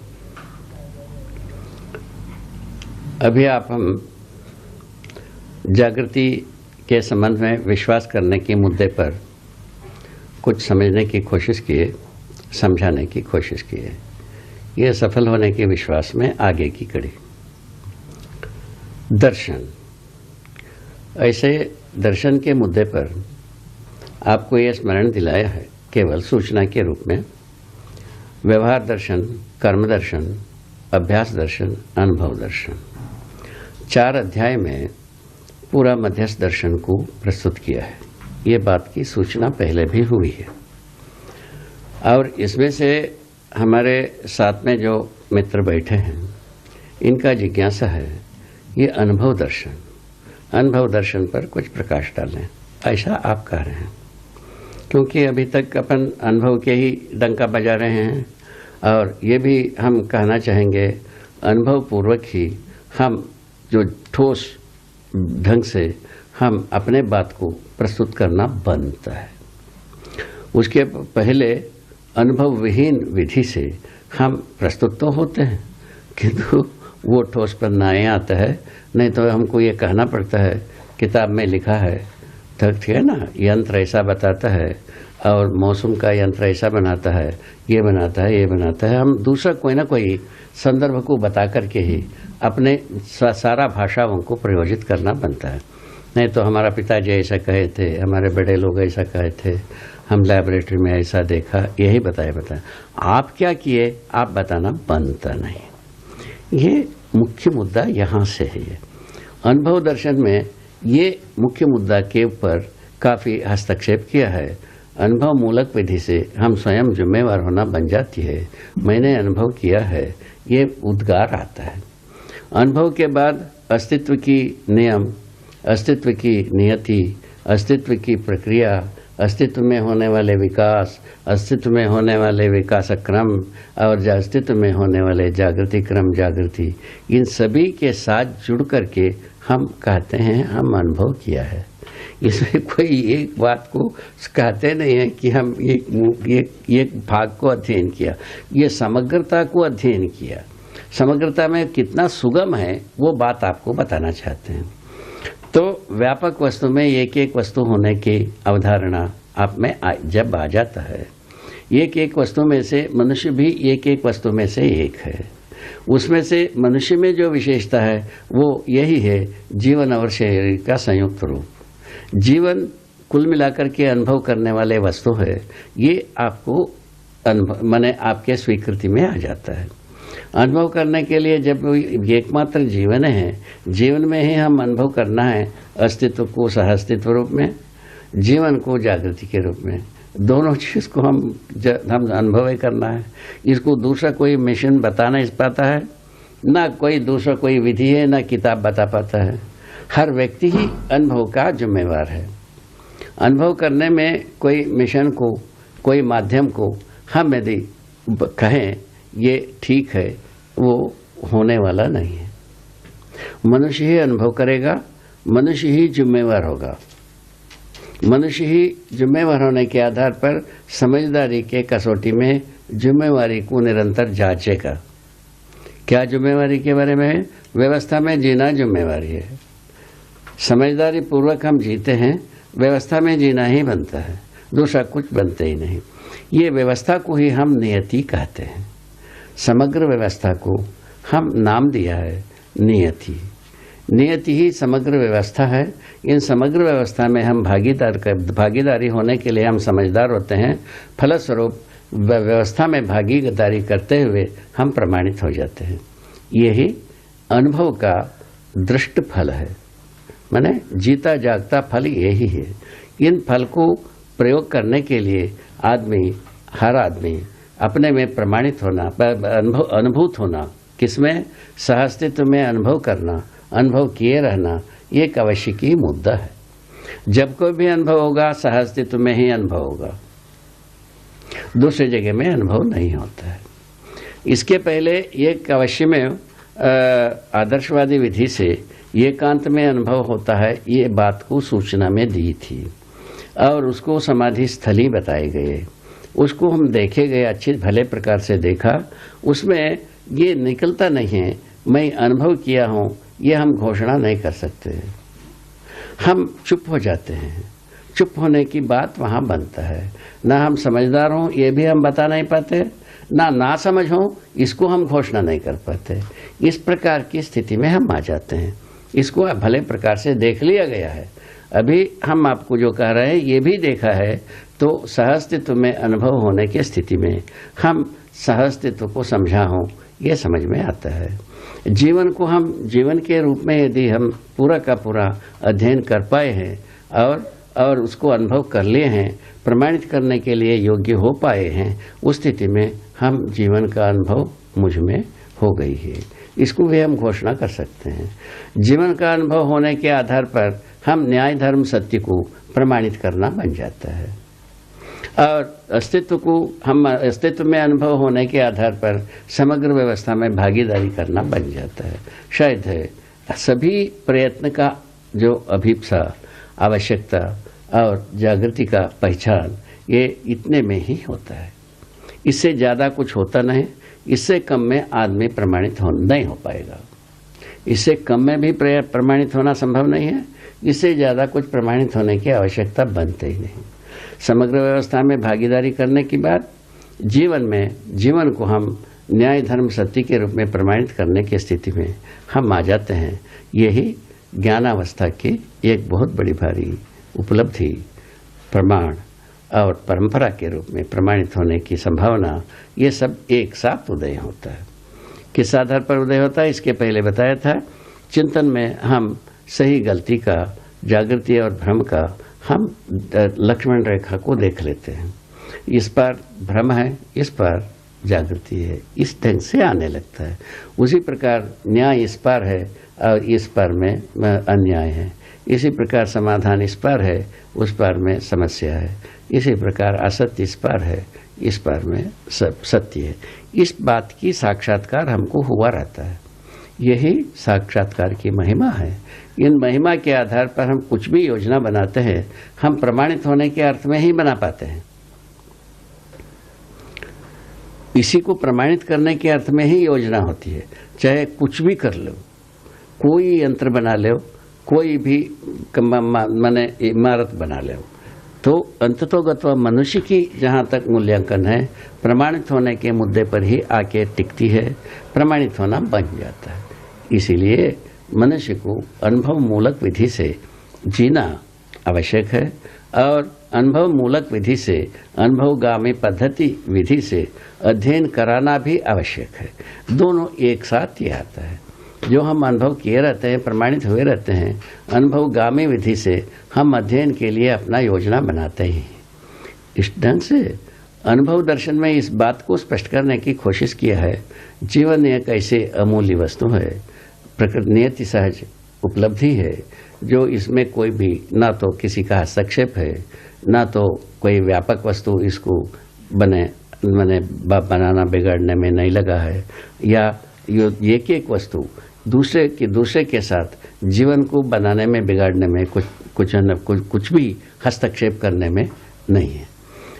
अभी आप हम जागृति के संबंध में विश्वास करने के मुद्दे पर कुछ समझने की कोशिश किए, समझाने की कोशिश किए। ये सफल होने के विश्वास में आगे की कड़ी। दर्शन, ऐसे दर्शन के मुद्दे पर आपको यह स्मरण दिलाया है केवल सूचना के रूप में। व्यवहार दर्शन, कर्म दर्शन, अभ्यास दर्शन, अनुभव दर्शन, 4 अध्याय में पूरा मध्यस्थ दर्शन को प्रस्तुत किया है। ये बात की सूचना पहले भी हुई है। और इसमें से हमारे साथ में जो मित्र बैठे हैं, इनका जिज्ञासा है ये अनुभव दर्शन पर कुछ प्रकाश डालें, ऐसा आप कह रहे हैं। क्योंकि अभी तक अपन अनुभव के ही डंका बजा रहे हैं और ये भी हम कहना चाहेंगे अनुभव पूर्वक ही हम जो ठोस ढंग से हम अपने बात को प्रस्तुत करना बनता है। उसके पहले अनुभव विहीन विधि से हम प्रस्तुत तो होते हैं, किंतु वो ठोस पर नहीं आता है। नहीं तो हमको ये कहना पड़ता है किताब में लिखा है, ठीक है ना, यंत्र ऐसा बताता है और मौसम का यंत्र ऐसा बनाता है, ये बनाता है, ये बनाता है। हम दूसरा कोई ना कोई संदर्भ को बता करके ही अपने सारा भाषाओं को प्रयोजित करना बनता है। नहीं तो हमारा पिताजी ऐसा कहे थे, हमारे बड़े लोग ऐसा कहे थे, हम लैबोरेटरी में ऐसा देखा, यही बताया। आप क्या किए आप बताना बनता नहीं। ये मुख्य मुद्दा यहाँ से है। ये अनुभव दर्शन में ये मुख्य मुद्दा के ऊपर काफ़ी हस्तक्षेप किया है। अनुभव मूलक विधि से हम स्वयं जिम्मेवार होना बन जाती है। मैंने अनुभव किया है, ये उद्गार आता है। अनुभव के बाद अस्तित्व की नियम, अस्तित्व की नियति, अस्तित्व की प्रक्रिया, अस्तित्व में होने वाले विकास, अस्तित्व में होने वाले विकास क्रम और अस्तित्व में होने वाले जागृति क्रम, जागृति, इन सभी के साथ जुड़ करके हम कहते हैं हम अनुभव किया है। इसमें कोई एक बात को कहते नहीं है कि हम एक भाग को अध्ययन किया, ये समग्रता को अध्ययन किया। समग्रता में कितना सुगम है वो बात आपको बताना चाहते हैं। तो व्यापक वस्तु में एक एक वस्तु होने की अवधारणा आप में जब आ जाता है, एक एक वस्तु में से मनुष्य भी एक एक वस्तु में से एक है। उसमें से मनुष्य में जो विशेषता है वो यही है, जीवन और शरीर का संयुक्त रूप। जीवन कुल मिलाकर के अनुभव करने वाले वस्तु है, ये आपको अनुभव माने आपके स्वीकृति में आ जाता है। अनुभव करने के लिए जब एकमात्र जीवन है, जीवन में ही हम अनुभव करना है अस्तित्व को सहअस्तित्व रूप में, जीवन को जागृति के रूप में। दोनों चीज को हम अनुभव ही करना है। इसको दूसरा कोई मिशन बता नहीं पाता है, ना कोई दूसरा कोई विधि है, ना किताब बता पाता है। हर व्यक्ति ही अनुभव का जिम्मेवार है। अनुभव करने में कोई मिशन को, कोई माध्यम को हम यदि कहें ये ठीक है, वो होने वाला नहीं है। मनुष्य ही अनुभव करेगा, मनुष्य ही जिम्मेवार होगा। मनुष्य ही जिम्मेवार होने के आधार पर समझदारी के कसौटी में जिम्मेवारी को निरंतर जांचेगा। क्या जिम्मेवारी के बारे में? व्यवस्था में जीना जिम्मेवारी है। समझदारी पूर्वक हम जीते हैं, व्यवस्था में जीना ही बनता है, दूसरा कुछ बनते ही नहीं। ये व्यवस्था को ही हम नियति कहते हैं। समग्र व्यवस्था को हम नाम दिया है नियति। नियति ही समग्र व्यवस्था है। इन समग्र व्यवस्था में हम भागीदारी होने के लिए हम समझदार होते हैं। फलस्वरूप व्यवस्था में भागीदारी करते हुए हम प्रमाणित हो जाते हैं। यही अनुभव का दृष्ट फल है, माने जीता जागता फल यही है। इन फल को प्रयोग करने के लिए हर आदमी अपने में प्रमाणित होना, अनुभूत होना, किसमें? सहअस्तित्व में अनुभव करना, अनुभव किए रहना, ये एक आवश्यक ही मुद्दा है। जब कोई भी अनुभव होगा सहअस्तित्व में ही अनुभव होगा, दूसरी जगह में अनुभव नहीं होता है। इसके पहले एक अवश्य में आदर्शवादी विधि से एकांत में अनुभव होता है, ये बात को सूचना में दी थी और उसको समाधि स्थली बताए गए। उसको हम देखे गए, अच्छे भले प्रकार से देखा। उसमें ये निकलता नहीं है मैं अनुभव किया हूँ, ये हम घोषणा नहीं कर सकते। हम चुप हो जाते हैं। चुप होने की बात वहाँ बनता है। ना हम समझदार हों ये भी हम बता नहीं पाते, ना समझ हों इसको हम घोषणा नहीं कर पाते। इस प्रकार की स्थिति में हम आ जाते हैं। इसको भले प्रकार से देख लिया गया है। अभी हम आपको जो कह रहे हैं ये भी देखा है। तो सहअस्तित्व में अनुभव होने की स्थिति में हम सहअस्तित्व को समझा हों ये समझ में आता है। जीवन को हम जीवन के रूप में यदि हम पूरा का पूरा अध्ययन कर पाए हैं और उसको अनुभव कर लिए हैं, प्रमाणित करने के लिए योग्य हो पाए हैं, उस स्थिति में हम जीवन का अनुभव मुझ में हो गई है, इसको भी हम घोषणा कर सकते हैं। जीवन का अनुभव होने के आधार पर हम न्याय धर्म सत्य को प्रमाणित करना बन जाता है और अस्तित्व में अनुभव होने के आधार पर समग्र व्यवस्था में भागीदारी करना बन जाता है। शायद है सभी प्रयत्न का जो अभिप्सा, आवश्यकता और जागृति का पहचान ये इतने में ही होता है। इससे ज़्यादा कुछ होता नहीं। इससे कम में आदमी प्रमाणित नहीं हो पाएगा। इससे कम में भी प्रमाणित होना संभव नहीं है। इससे ज़्यादा कुछ प्रमाणित होने की आवश्यकता बनते ही नहीं। समग्र व्यवस्था में भागीदारी करने की बात, जीवन को हम न्याय धर्म सत्य के रूप में प्रमाणित करने की स्थिति में हम आ जाते हैं। यही ज्ञानावस्था की एक बहुत बड़ी भारी उपलब्धि, प्रमाण और परंपरा के रूप में प्रमाणित होने की संभावना, ये सब एक साथ उदय होता है। किस आधार पर उदय होता है इसके पहले बताया था। चिंतन में हम सही गलती का, जागृति और भ्रम का हम लक्ष्मण रेखा को देख लेते हैं। इस पर भ्रम है, इस पर जागृति है, इस ढंग से आने लगता है। उसी प्रकार न्याय इस पर है और इस पर में अन्याय है। इसी प्रकार समाधान इस पर है, उस पर में समस्या है। इसी प्रकार असत्य इस पर है, इस पर में सत्य है। इस बात की साक्षात्कार हमको हुआ रहता है। यही साक्षात्कार की महिमा है। इन महिमा के आधार पर हम कुछ भी योजना बनाते हैं, हम प्रमाणित होने के अर्थ में ही बना पाते हैं। इसी को प्रमाणित करने के अर्थ में ही योजना होती है। चाहे कुछ भी कर लो, कोई यंत्र बना लो, कोई भी माने इमारत बना लो, तो अंततोगत्वा मनुष्य की जहाँ तक मूल्यांकन है प्रमाणित होने के मुद्दे पर ही आके टिकती है, प्रमाणित होना बन जाता है। इसीलिए मनुष्य को अनुभव मूलक विधि से जीना आवश्यक है और अनुभव मूलक विधि से, अनुभवगामी पद्धति विधि से अध्ययन कराना भी आवश्यक है। दोनों एक साथ ही आता है। जो हम अनुभव किए रहते हैं, प्रमाणित हुए रहते हैं, अनुभवगामी विधि से हम अध्ययन के लिए अपना योजना बनाते ही। इस ढंग से अनुभव दर्शन में इस बात को स्पष्ट करने की कोशिश किया है, जीवन एक ऐसे अमूल्य वस्तु है, प्रकृति नियति सहज उपलब्धि है, जो इसमें कोई भी ना तो किसी का हस्तक्षेप है, ना तो कोई व्यापक वस्तु इसको बनाना बिगाड़ने में नहीं लगा है, या एक एक वस्तु दूसरे के साथ जीवन को बनाने में बिगाड़ने में कुछ भी हस्तक्षेप करने में नहीं है।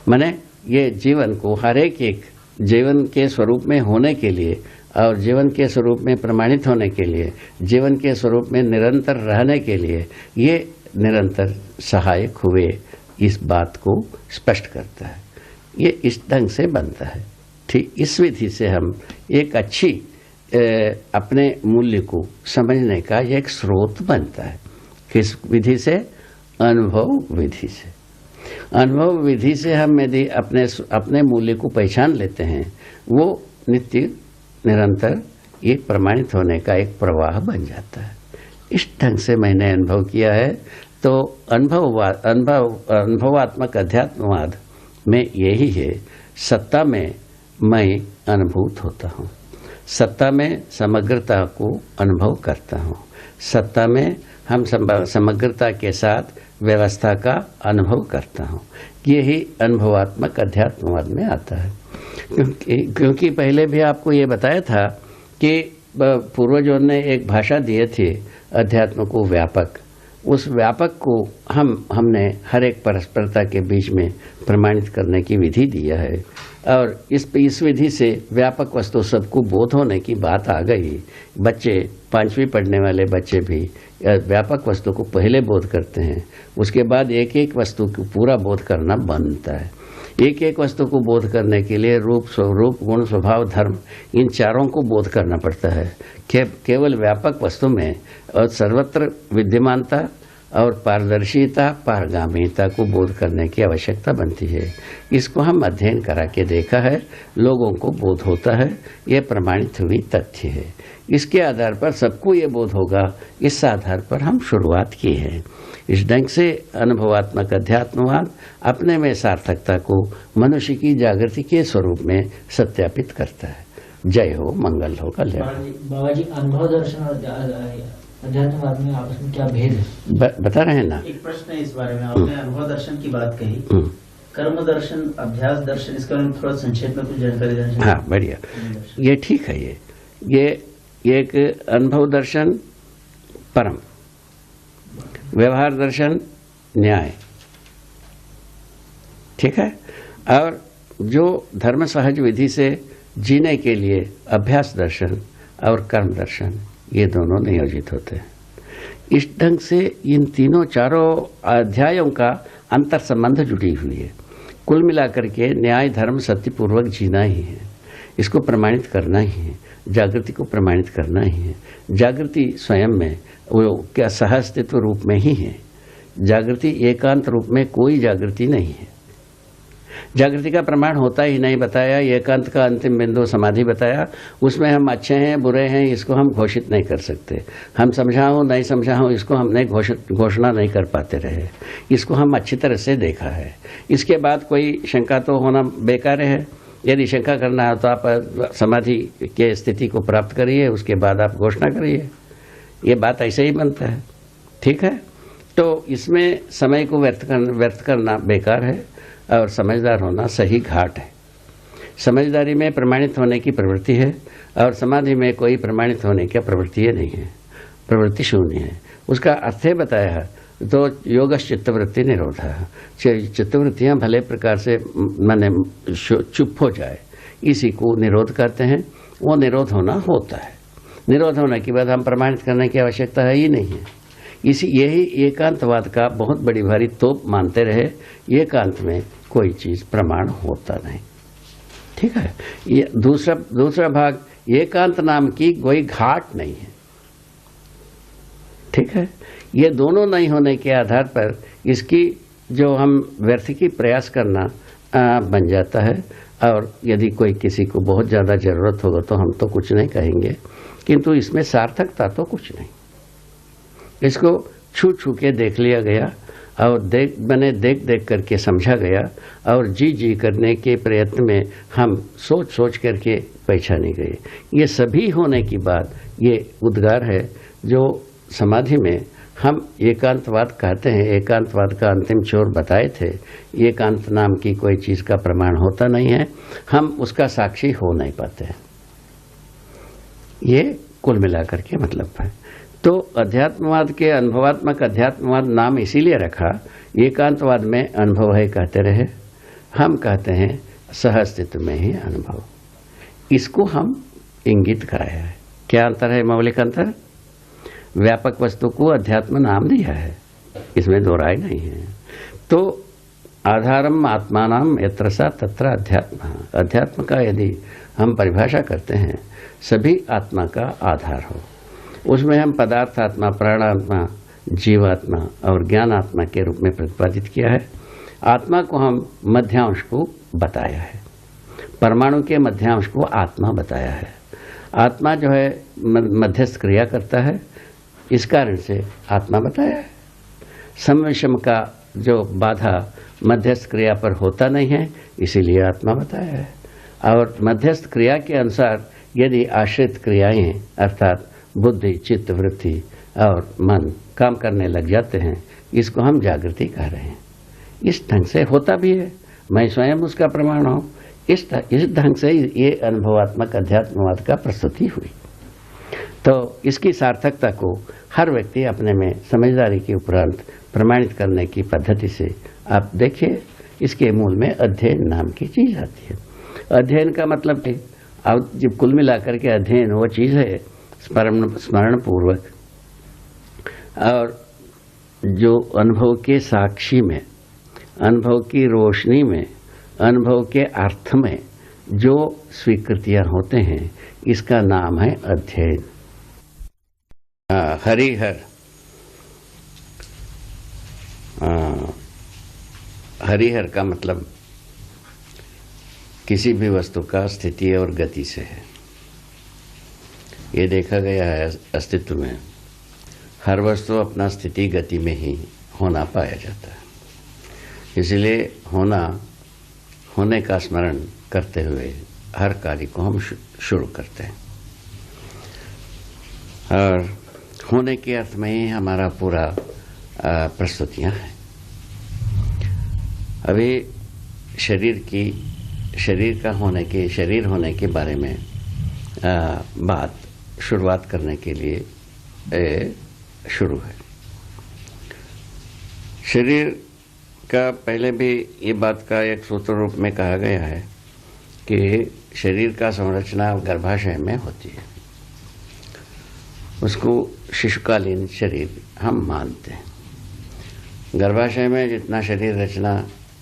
माने ये जीवन को हर एक जीवन के स्वरूप में होने के लिए और जीवन के स्वरूप में प्रमाणित होने के लिए, जीवन के स्वरूप में निरंतर रहने के लिए ये निरंतर सहायक हुए, इस बात को स्पष्ट करता है। ये इस ढंग से बनता है। ठीक इस विधि से हम एक अच्छी अपने मूल्य को समझने का एक स्रोत बनता है। किस विधि से? अनुभव विधि से। अनुभव विधि से हम यदि अपने मूल्य को पहचान लेते हैं, वो नित्य निरंतर एक प्रमाणित होने का एक प्रवाह बन जाता है। इस ढंग से मैंने अनुभव किया है। तो अनुभवात्मक अध्यात्मवाद में यही है, सत्ता में मैं अनुभूत होता हूँ, सत्ता में समग्रता को अनुभव करता हूँ, सत्ता में हम समग्रता के साथ व्यवस्था का अनुभव करता हूँ। यही अनुभवात्मक अध्यात्मवाद में आता है। क्योंकि पहले भी आपको ये बताया था कि पूर्वजों ने एक भाषा दिए थे अध्यात्म को व्यापक। उस व्यापक को हमने हर एक परस्परता के बीच में प्रमाणित करने की विधि दिया है, और इस विधि से व्यापक वस्तु सबको बोध होने की बात आ गई। बच्चे 5वीं पढ़ने वाले बच्चे भी व्यापक वस्तु को पहले बोध करते हैं, उसके बाद एक एक वस्तु को पूरा बोध करना बनता है। एक एक वस्तु को बोध करने के लिए रूप गुण स्वभाव धर्म इन चारों को बोध करना पड़ता है। केवल व्यापक वस्तु में और सर्वत्र विद्यमानता और पारदर्शिता पारगामिता को बोध करने की आवश्यकता बनती है। इसको हम अध्ययन करा के देखा है, लोगों को बोध होता है, ये प्रमाणित हुई तथ्य है। इसके आधार पर सबको ये बोध होगा, इस आधार पर हम शुरुआत की है। इस ढंग से अनुभवात्मक अध्यात्मवाद अपने में सार्थकता को मनुष्य की जागृति के स्वरूप में सत्यापित करता है। जय हो, मंगल हो, कल्याण। बाबा जी, अनुभव दर्शन और अध्यात्मवाद में आपस में क्या भेद है? बता रहे हैं ना। एक प्रश्न है इस बारे में, आपने अनुभव दर्शन की बात कही, कर्म दर्शन, अभ्यास दर्शन, इसके बारे में थोड़ा संक्षेप में कुछ जानकारी देना चाहिए। हाँ, बढ़िया, ये ठीक है। ये एक अनुभव दर्शन परम, व्यवहार दर्शन न्याय, ठीक है। और जो धर्म सहज विधि से जीने के लिए अभ्यास दर्शन और कर्म दर्शन, ये दोनों नियोजित होते हैं। इस ढंग से इन चारों अध्यायों का अंतर संबंध जुड़ी हुई है। कुल मिलाकर के न्याय धर्म सत्यपूर्वक जीना ही है, इसको प्रमाणित करना ही है, जागृति को प्रमाणित करना ही है। जागृति स्वयं में वो क्या सहअस्तित्व रूप में ही है। जागृति एकांत रूप में कोई जागृति नहीं है। जागृति का प्रमाण होता ही नहीं बताया, एकांत का अंतिम बिंदु समाधि बताया। उसमें हम अच्छे हैं बुरे हैं इसको हम घोषित नहीं कर सकते। हम समझा हो नहीं समझा हो इसको हमने घोषणा नहीं कर पाते रहे। इसको हम अच्छी तरह से देखा है। इसके बाद कोई शंका तो होना बेकार है। यदि शंका करना है तो आप समाधि के स्थिति को प्राप्त करिए, उसके बाद आप घोषणा करिए। ये बात ऐसे ही बनता है, ठीक है। तो इसमें समय को व्यर्थ करना बेकार है और समझदार होना सही घाट है। समझदारी में प्रमाणित होने की प्रवृत्ति है और समाधि में कोई प्रमाणित होने की प्रवृत्ति नहीं है, प्रवृत्ति शून्य है। उसका अर्थ है बताया तो योगश चित्तवृत्ति निरोध है। चित्तवृत्तियाँ भले प्रकार से माने चुप हो जाए, इसी को निरोध करते हैं। वो निरोध होना होता है। निरोध होने के बाद हम प्रमाणित करने की आवश्यकता है ही नहीं है। यही एकांतवाद का बहुत बड़ी भारी तोप मानते रहे। एकांत में कोई चीज प्रमाण होता नहीं। ठीक है। ये दूसरा भाग, एकांत नाम की कोई घाट नहीं है। ठीक है। ये दोनों नहीं होने के आधार पर इसकी जो हम व्यर्थ की प्रयास करना बन जाता है। और यदि कोई किसी को बहुत ज़्यादा ज़रूरत होगा तो हम तो कुछ नहीं कहेंगे, किंतु इसमें सार्थकता तो कुछ नहीं। इसको छू छू के देख लिया गया और देख देख करके समझा गया और जी करने के प्रयत्न में हम सोच सोच करके पहचाने गए। ये सभी होने की बात ये उद्गार है जो समाधि में हम एकांतवाद कहते हैं। एकांतवाद का अंतिम छोर बताए थे। एकांत नाम की कोई चीज़ का प्रमाण होता नहीं है, हम उसका साक्षी हो नहीं पाते हैं। ये कुल मिलाकर के मतलब है। तो अध्यात्मवाद के अनुभवात्मक अध्यात्मवाद नाम इसीलिए रखा, एकांतवाद में अनुभव है कहते रहे, हम कहते हैं सहअस्तित्व में ही अनुभव। इसको हम इंगित कराया है। क्या अंतर है? मौलिक अंतर। व्यापक वस्तु को अध्यात्म नाम दिया है, इसमें दो राय नहीं है। तो आधारम आत्मानाम यत्र सा तत्र अध्यात्म। अध्यात्म का यदि हम परिभाषा करते हैं, सभी आत्मा का आधार हो। उसमें हम पदार्थात्मा, प्राणात्मा, जीवात्मा और ज्ञानात्मा के रूप में प्रतिपादित किया है। आत्मा को हम मध्यांश को बताया है, परमाणु के मध्यांश को आत्मा बताया है। आत्मा जो है मध्यस्थ क्रिया करता है, इस कारण से आत्मा बताया है। सम विषम का जो बाधा मध्यस्थ क्रिया पर होता नहीं है, इसीलिए आत्मा बताया है। और मध्यस्थ क्रिया के अनुसार यदि आश्रित क्रियाएं अर्थात बुद्धि, चित्त, वृत्ति और मन काम करने लग जाते हैं, इसको हम जागृति कह रहे हैं। इस ढंग से होता भी है, मैं स्वयं उसका प्रमाण हूँ। इस ढंग से ये अनुभवात्मक अध्यात्मवाद का प्रस्तुति हुई। तो इसकी सार्थकता को हर व्यक्ति अपने में समझदारी के उपरांत प्रमाणित करने की पद्धति से आप देखिए, इसके मूल में अध्ययन नाम की चीज आती है। अध्ययन का मतलब है, अब जब कुल मिलाकर के अध्ययन वो चीज है स्मरण पूर्वक और जो अनुभव के साक्षी में, अनुभव की रोशनी में, अनुभव के अर्थ में जो स्वीकृतियां होते हैं, इसका नाम है अध्ययन। हरिहर हरिहर का मतलब किसी भी वस्तु का स्थिति और गति से है। ये देखा गया है अस्तित्व में हर वस्तु अपना स्थिति गति में ही होना पाया जाता है। इसलिए होने का स्मरण करते हुए हर कार्य को हम शुरू करते हैं और होने के अर्थ में ही हमारा पूरा प्रस्तुतियां हैं। अभी शरीर होने के बारे में शुरुआत करने के लिए शुरू है। शरीर का पहले भी ये बात का एक सूत्र रूप में कहा गया है कि शरीर का संरचना गर्भाशय में होती है। उसको शिशुकालीन शरीर हम मानते हैं। गर्भाशय में जितना शरीर रचना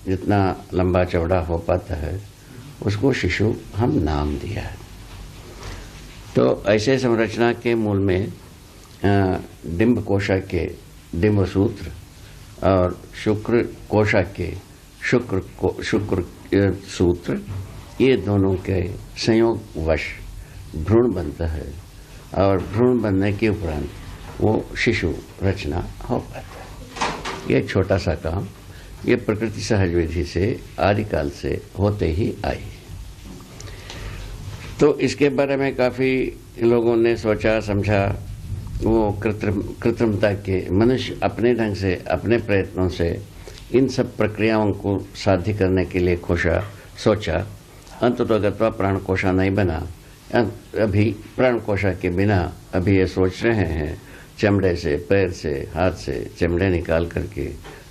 जितना लंबा चौड़ा हो पाता है, उसको शिशु हम नाम दिया है। तो ऐसे संरचना के मूल में डिंब कोशा के डिंब सूत्र और शुक्र कोशा के शुक्र सूत्र, ये दोनों के संयोगवश भ्रूण बनता है और भ्रूण बनने के उपरांत वो शिशु रचना हो पाता है। ये छोटा सा काम ये प्रकृति सहज विधि से आदिकाल से होते ही आई। तो इसके बारे में काफ़ी लोगों ने सोचा समझा। वो कृत्रिमता के मनुष्य अपने ढंग से अपने प्रयत्नों से इन सब प्रक्रियाओं को साध्य करने के लिए सोचा। अंततोगत्वा प्राण कोशा नहीं बना। अभी प्राण कोशा के बिना अभी ये सोच रहे हैं चमड़े से, पैर से, हाथ से चमड़े निकाल करके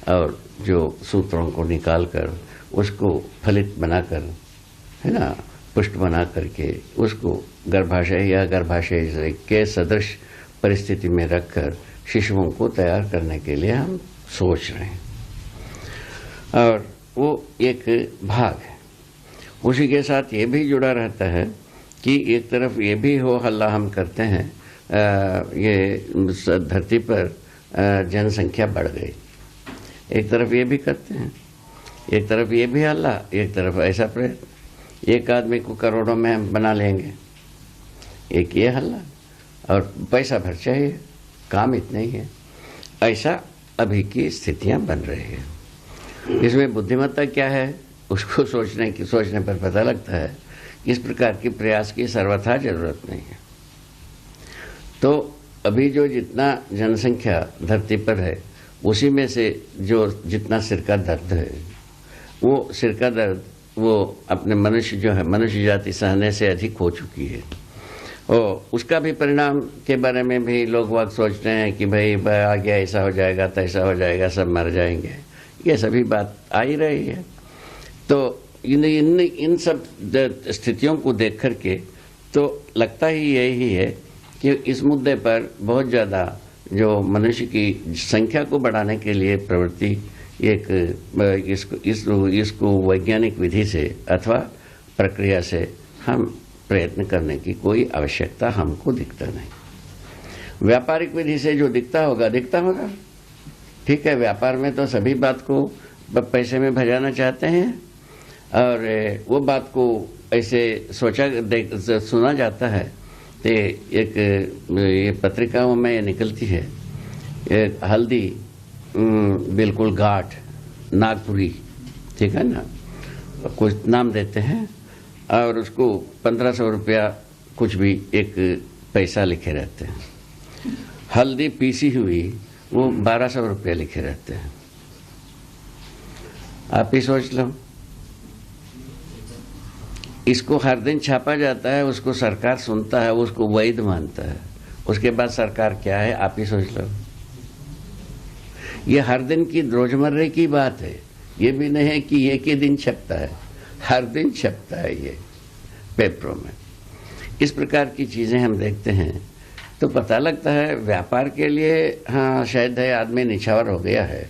और जो सूत्रों को निकाल कर उसको फलित बनाकर, है ना, पुष्ट बना करके उसको गर्भाशय या गर्भाशय के सदृश परिस्थिति में रखकर शिशुओं को तैयार करने के लिए हम सोच रहे हैं, और वो एक भाग है। उसी के साथ ये भी जुड़ा रहता है कि एक तरफ ये भी हो हल्ला हम करते हैं, ये धरती पर जनसंख्या बढ़ गई, एक तरफ ये भी करते हैं, एक तरफ ये भी हल्ला, एक तरफ ऐसा प्रयत्न, एक आदमी को करोड़ों में हम बना लेंगे, एक ये हल्ला, और पैसा भर चाहिए, काम इतना ही है। ऐसा अभी की स्थितियां बन रही है। इसमें बुद्धिमत्ता क्या है उसको सोचने पर पता लगता है इस प्रकार की प्रयास की सर्वथा जरूरत नहीं है। तो अभी जो जितना जनसंख्या धरती पर है उसी में से जो जितना सिर का दर्द है, वो सिर का दर्द वो अपने मनुष्य जो है, मनुष्य जाति सहने से अधिक हो चुकी है। और उसका भी परिणाम के बारे में भी लोग वाक सोचते हैं कि भाई आगे ऐसा हो जाएगा, तैसा हो जाएगा, सब मर जाएंगे, ये सभी बात आ ही रही है। तो इन सब स्थितियों को देख करके तो लगता ही यही है कि इस मुद्दे पर बहुत ज़्यादा जो मनुष्य की संख्या को बढ़ाने के लिए प्रवृत्ति इसको वैज्ञानिक विधि से अथवा प्रक्रिया से हम प्रयत्न करने की कोई आवश्यकता हमको दिखता नहीं। व्यापारिक विधि से जो दिखता होगा ठीक है। व्यापार में तो सभी बात को पैसे में भजाना चाहते हैं, और वो बात को ऐसे सुना जाता है। तो एक ये पत्रिकाओं में ये निकलती है, एक हल्दी बिल्कुल गाठ नागपुरी, ठीक है ना, कुछ नाम देते हैं और उसको 1500 रुपया कुछ भी एक पैसा लिखे रहते हैं। हल्दी पीसी हुई वो 1200 रुपया लिखे रहते हैं। आप ही सोच लो, इसको हर दिन छापा जाता है, उसको सरकार सुनता है, उसको वैध मानता है। उसके बाद सरकार क्या है आप ही सोच लो। ये हर दिन की रोजमर्रे की बात है, ये भी नहीं है कि एक ही दिन छपता है, हर दिन छपता है ये पेपरों में। इस प्रकार की चीजें हम देखते हैं तो पता लगता है व्यापार के लिए हाँ शायद है आदमी निछावर हो गया है,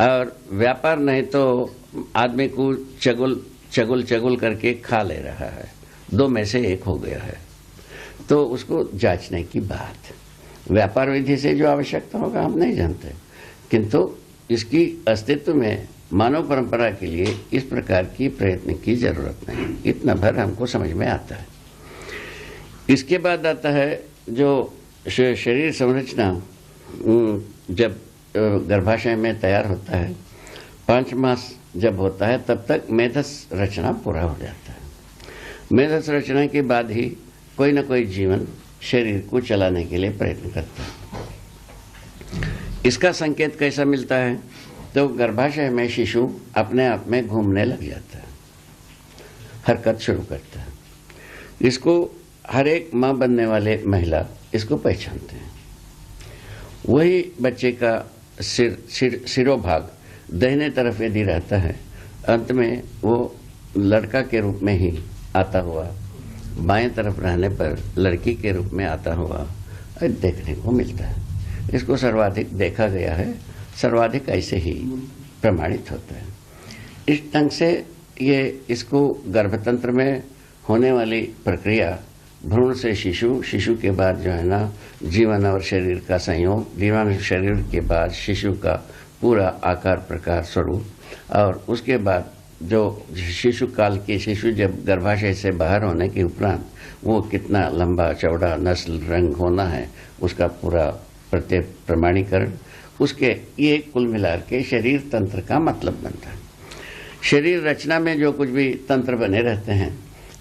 और व्यापार नहीं तो आदमी को चगुल करके खा ले रहा है, दो में से एक हो गया है। तो उसको जांचने की बात, व्यापार विधि से जो आवश्यकता होगा हम नहीं जानते, किंतु इसकी अस्तित्व में मानव परंपरा के लिए इस प्रकार की प्रयत्न की जरूरत नहीं, इतना भर हमको समझ में आता है। इसके बाद आता है जो शरीर संरचना जब गर्भाशय में तैयार होता है, 5 मास जब होता है तब तक मेधस रचना पूरा हो जाता है। मेधस रचना के बाद ही कोई न कोई जीवन शरीर को चलाने के लिए प्रयत्न करता है। इसका संकेत कैसा मिलता है? तो गर्भाशय में शिशु अपने आप में घूमने लग जाता है, हरकत शुरू करता है। इसको हर एक माँ बनने वाले महिला इसको पहचानते हैं। वही बच्चे का सिरोभाग दाहिने तरफ यदि रहता है, अंत में वो लड़का के रूप में ही आता हुआ बाएं तरफ रहने पर लड़की के रूप में आता हुआ देखने को मिलता है। इसको सर्वाधिक देखा गया है, सर्वाधिक ऐसे ही प्रमाणित होता है। इस ढंग से ये इसको गर्भतंत्र में होने वाली प्रक्रिया, भ्रूण से शिशु, शिशु के बाद जो है ना जीवन और शरीर का संयोग, जीवन शरीर के बाद शिशु का पूरा आकार प्रकार स्वरूप, और उसके बाद जो शिशु काल के शिशु जब गर्भाशय से बाहर होने के उपरांत वो कितना लंबा चौड़ा नस्ल रंग होना है उसका पूरा प्रत्येक प्रमाणीकरण, उसके ये कुल मिलाकर के शरीर तंत्र का मतलब बनता है। शरीर रचना में जो कुछ भी तंत्र बने रहते हैं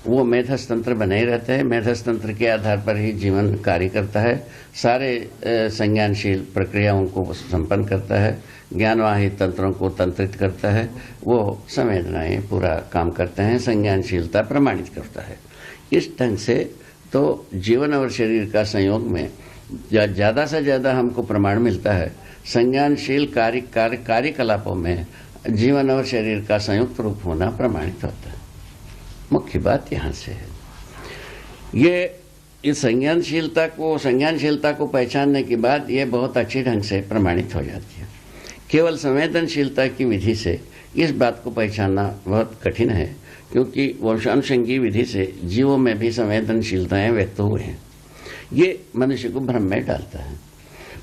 वो मेधस तंत्र बने ही रहते हैं। मेधस तंत्र के आधार पर ही जीवन कार्य करता है, सारे संज्ञानशील प्रक्रियाओं को संपन्न करता है, ज्ञानवाही तंत्रों को तंत्रित करता है, वो संवेदनाएं पूरा काम करते हैं, संज्ञानशीलता प्रमाणित करता है। इस ढंग से तो जीवन और शरीर का संयोग में ज़्यादा से ज़्यादा हमको प्रमाण मिलता है। संज्ञानशील कार्यकलापों में जीवन और शरीर का संयुक्त रूप होना प्रमाणित होता है। मुख्य बात यहाँ से है। ये इस संज्ञानशीलता को पहचानने के बाद ये बहुत अच्छी ढंग से प्रमाणित हो जाती है। केवल संवेदनशीलता की विधि से इस बात को पहचानना बहुत कठिन है, क्योंकि वंशानुषंगी विधि से जीवों में भी संवेदनशीलताएं व्यक्त हुए हैं। ये मनुष्य को भ्रम में डालता है।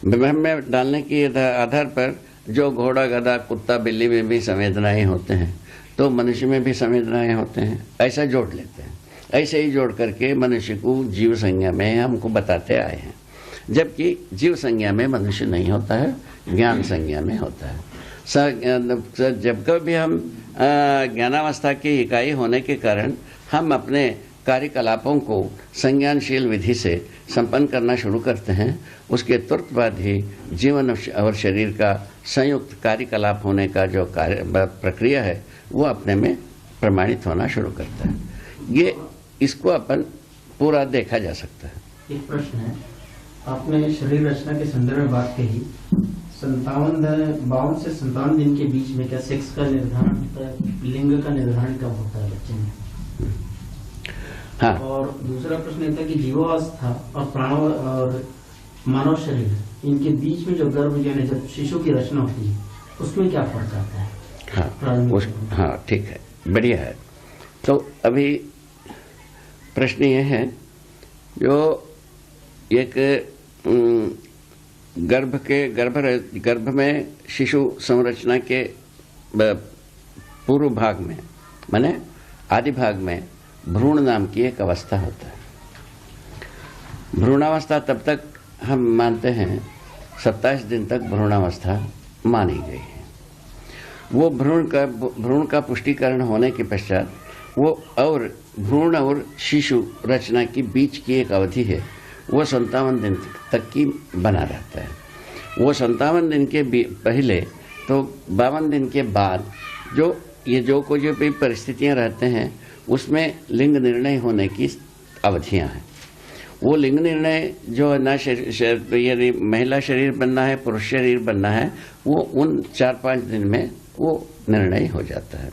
भ्रम में डालने के आधार पर जो घोड़ा, गधा, कुत्ता, बिल्ली में भी संवेदनाएं होते हैं, तो मनुष्य में भी संवेदनाएं होते हैं, ऐसा जोड़ लेते हैं। ऐसे ही जोड़ करके मनुष्य को जीव संज्ञा में हमको बताते आए हैं, जबकि जीव संज्ञा में मनुष्य नहीं होता है, ज्ञान संज्ञा में होता है। जब कभी हम ज्ञानावस्था की इकाई होने के कारण हम अपने कार्यकलापों को संज्ञानशील विधि से संपन्न करना शुरू करते हैं, उसके तुरंत बाद ही जीवन और शरीर का संयुक्त कार्यकलाप होने का जो प्रक्रिया है वो अपने में प्रमाणित होना शुरू करता है। इसको अपन पूरा देखा जा सकता है। एक प्रश्न है, आपने शरीर रचना के संदर्भ में बात कही, 52 से 57 दिन के बीच में क्या सेक्स का निर्धारण होता है, लिंग का निर्धारण कब होता है बच्चे में? हाँ। और दूसरा प्रश्न ये था कि जीवावस्था और प्राणो और मानव शरीर, इनके बीच में जो गर्भ यानी जब शिशु की रचना होती है, उसमें क्या फर्क आता है? हाँ, ठीक है, बढ़िया है। तो अभी प्रश्न ये है, जो एक गर्भ में शिशु संरचना के पूर्व भाग में, माने आदि भाग में भ्रूण नाम की एक अवस्था होता है। भ्रूणावस्था तब तक हम मानते हैं 27 दिन तक भ्रूणावस्था मानी गई है। वो भ्रूण का पुष्टिकरण होने के पश्चात वो और भ्रूण और शिशु रचना के बीच की एक अवधि है, वो 57 दिन तक की बना रहता है। वो 57 दिन के पहले तो 52 दिन के बाद जो भी परिस्थितियां रहते हैं, उसमें लिंग निर्णय होने की अवधियां हैं। वो लिंग निर्णय जो है ना, यदि महिला शरीर बनना है, पुरुष शरीर बनना है, वो उन 4-5 दिन में वो निर्णय हो जाता है।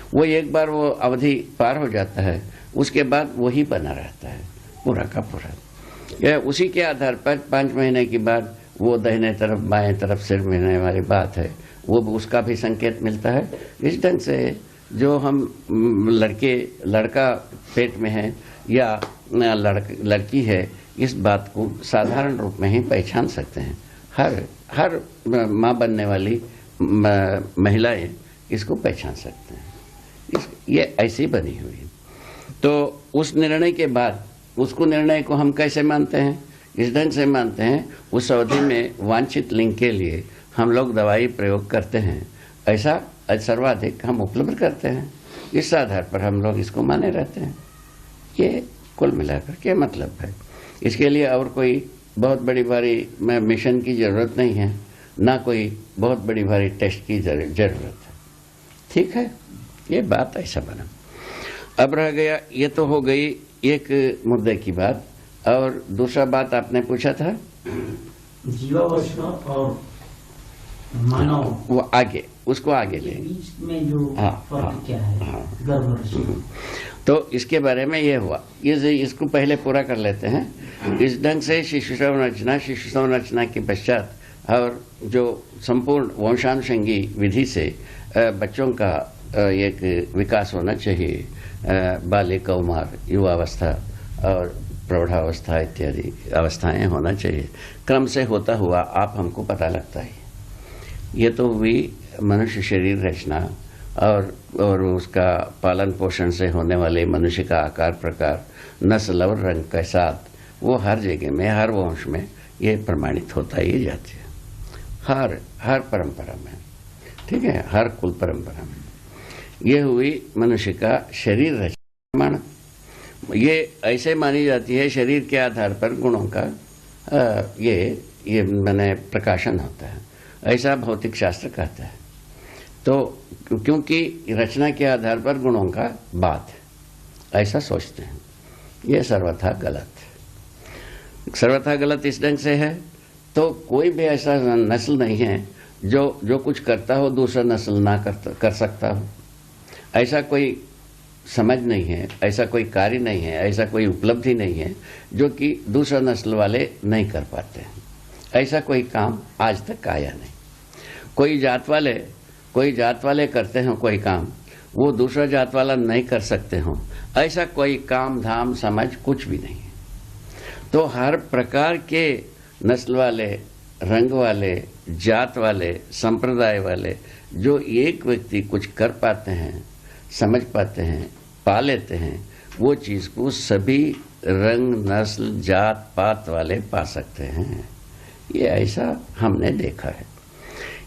वो एक बार वो अवधि पार हो जाता है, उसके बाद वही बना रहता है पूरा का पूरा। यह उसी के आधार पर 5 महीने के बाद वो दाहिने तरफ बाएं तरफ सिर मिलने वाली बात है, वो उसका भी संकेत मिलता है। इस ढंग से जो हम लड़का पेट में है या लड़की है, इस बात को साधारण रूप में ही पहचान सकते हैं। हर माँ बनने वाली महिलाएं इसको पहचान सकते हैं। ये ऐसी बनी हुई है। तो उस निर्णय के बाद उसको निर्णय को हम कैसे मानते हैं? इस ढंग से मानते हैं, उस अवधि में वांछित लिंग के लिए हम लोग दवाई प्रयोग करते हैं, ऐसा सर्वाधिक हम उपलब्ध करते हैं। इस आधार पर हम लोग इसको माने रहते हैं। ये कुल मिलाकर के मतलब है। इसके लिए और कोई बहुत बड़ी भारी मिशन की जरूरत नहीं है, ना कोई बहुत बड़ी भारी टेस्ट की जरूरत है। ठीक है, ये बात ऐसा बना। अब रह गया, ये तो हो गई एक मुद्दे की बात। और दूसरा बात आपने पूछा था जीवावस्था और मानव, वो आगे, उसको आगे ले बीच में जो फर्क क्या है? गर्भ तो इसके बारे में ये हुआ, इसको पहले पूरा कर लेते हैं। इस ढंग से शिशु संरचना के पश्चात और जो संपूर्ण वंशानुषंगी विधि से बच्चों का एक विकास होना चाहिए, बाल्य, कौमार, युवावस्था और प्रौढ़ावस्था इत्यादि अवस्थाएं होना चाहिए, क्रम से होता हुआ आप हमको पता लगता है। ये तो हुई मनुष्य शरीर रचना और उसका पालन पोषण से होने वाले मनुष्य का आकार प्रकार, नस्ल और रंग के साथ वो हर जगह में, हर वंश में ये प्रमाणित होता ही जाती है, हर परंपरा में। ठीक है, हर कुल परंपरा में ये हुई मनुष्य का शरीर रचना। ये ऐसे मानी जाती है, शरीर के आधार पर गुणों का ये मैंने प्रकाशन होता है, ऐसा भौतिक शास्त्र कहता है। तो क्योंकि रचना के आधार पर गुणों का बात है, ऐसा सोचते हैं। ये सर्वथा गलत इस ढंग से है। तो कोई भी ऐसा नस्ल नहीं है जो कुछ करता हो दूसरा नस्ल ना कर सकता हो। ऐसा कोई समझ नहीं है, ऐसा कोई कार्य नहीं है, ऐसा कोई उपलब्धि नहीं है जो कि दूसरा नस्ल वाले नहीं कर पाते हैं। ऐसा कोई काम आज तक आया नहीं। कोई जात वाले करते हो कोई काम, वो दूसरा जात वाला नहीं कर सकते हो, ऐसा कोई काम धाम समझ कुछ भी नहीं है। तो हर प्रकार के नस्ल वाले, रंग वाले, जात वाले, संप्रदाय वाले जो एक व्यक्ति कुछ कर पाते हैं, समझ पाते हैं, पा लेते हैं, वो चीज़ को सभी रंग, नस्ल, जात पात वाले पा सकते हैं। ये ऐसा हमने देखा है।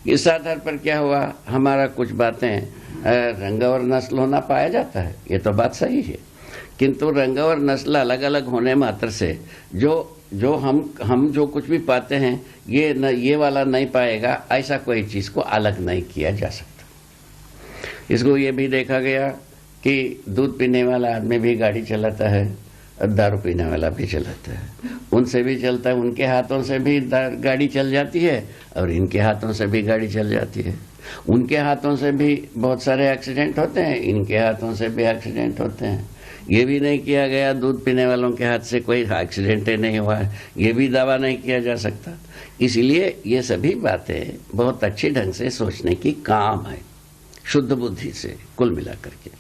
इस आधार पर क्या हुआ, हमारा कुछ बातें रंग और नस्ल होना पाया जाता है, ये तो बात सही है, किंतु रंग और नस्ल अलग अलग होने मात्र से जो हम जो कुछ भी पाते हैं ये वाला नहीं पाएगा, ऐसा कोई चीज़ को अलग नहीं किया जा सकता। इसको ये भी देखा गया कि दूध पीने वाला आदमी भी गाड़ी चलाता है, दारू पीने वाला भी चलाता है, उनसे भी चलता है, उनके हाथों से भी गाड़ी चल जाती है और इनके हाथों से भी गाड़ी चल जाती है। उनके हाथों से भी बहुत सारे एक्सीडेंट होते हैं, इनके हाथों से भी एक्सीडेंट होते हैं। ये भी नहीं किया गया दूध पीने वालों के हाथ से कोई एक्सीडेंट नहीं हुआ है, ये भी दावा नहीं किया जा सकता। इसलिए ये सभी बातें बहुत अच्छे ढंग से सोचने की काम है, शुद्ध बुद्धि से कुल मिलाकर के।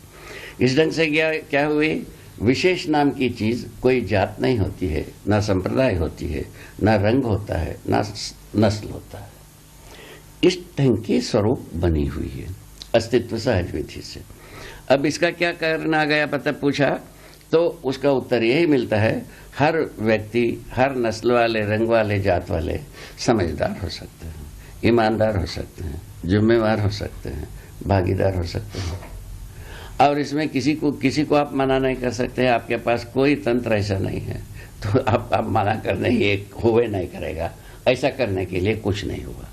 इस ढंग से क्या हुई, विशेष नाम की चीज़ कोई जात नहीं होती है, ना संप्रदाय होती है, ना रंग होता है, ना नस्ल होता है। इस ढंग की स्वरूप बनी हुई है अस्तित्व सहज विधि से। अब इसका क्या कारण आ गया पता पूछा, तो उसका उत्तर यही मिलता है, हर व्यक्ति, हर नस्ल वाले, रंग वाले, जात वाले समझदार हो सकते हैं, ईमानदार हो सकते हैं, जिम्मेवार हो सकते हैं, भागीदार हो सकते हैं। और इसमें किसी को आप मना नहीं कर सकते। आपके पास कोई तंत्र ऐसा नहीं है तो आप मना करने ये हुए नहीं करेगा, ऐसा करने के लिए कुछ नहीं हुआ।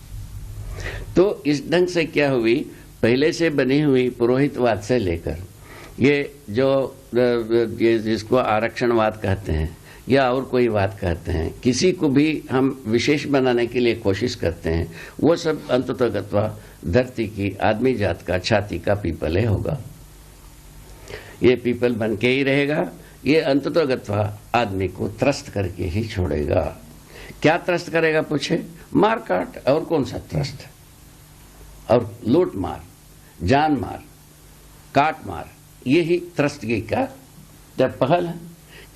तो इस ढंग से क्या हुई, पहले से बनी हुई पुरोहितवाद से लेकर ये जिसको आरक्षणवाद कहते हैं या और कोई बात कहते हैं, किसी को भी हम विशेष बनाने के लिए कोशिश करते हैं, वो सब अंततोगत्वा धरती की आदमी जात का छाती का पीपल होगा। ये पीपल बन के ही रहेगा, ये अंततोगत्वा आदमी को त्रस्त करके ही छोड़ेगा। क्या त्रस्त करेगा पूछे, मार काट, और कौन सा त्रस्त, और लूट मार, जान मार, काट मार, यही त्रस्तगी का पहल है।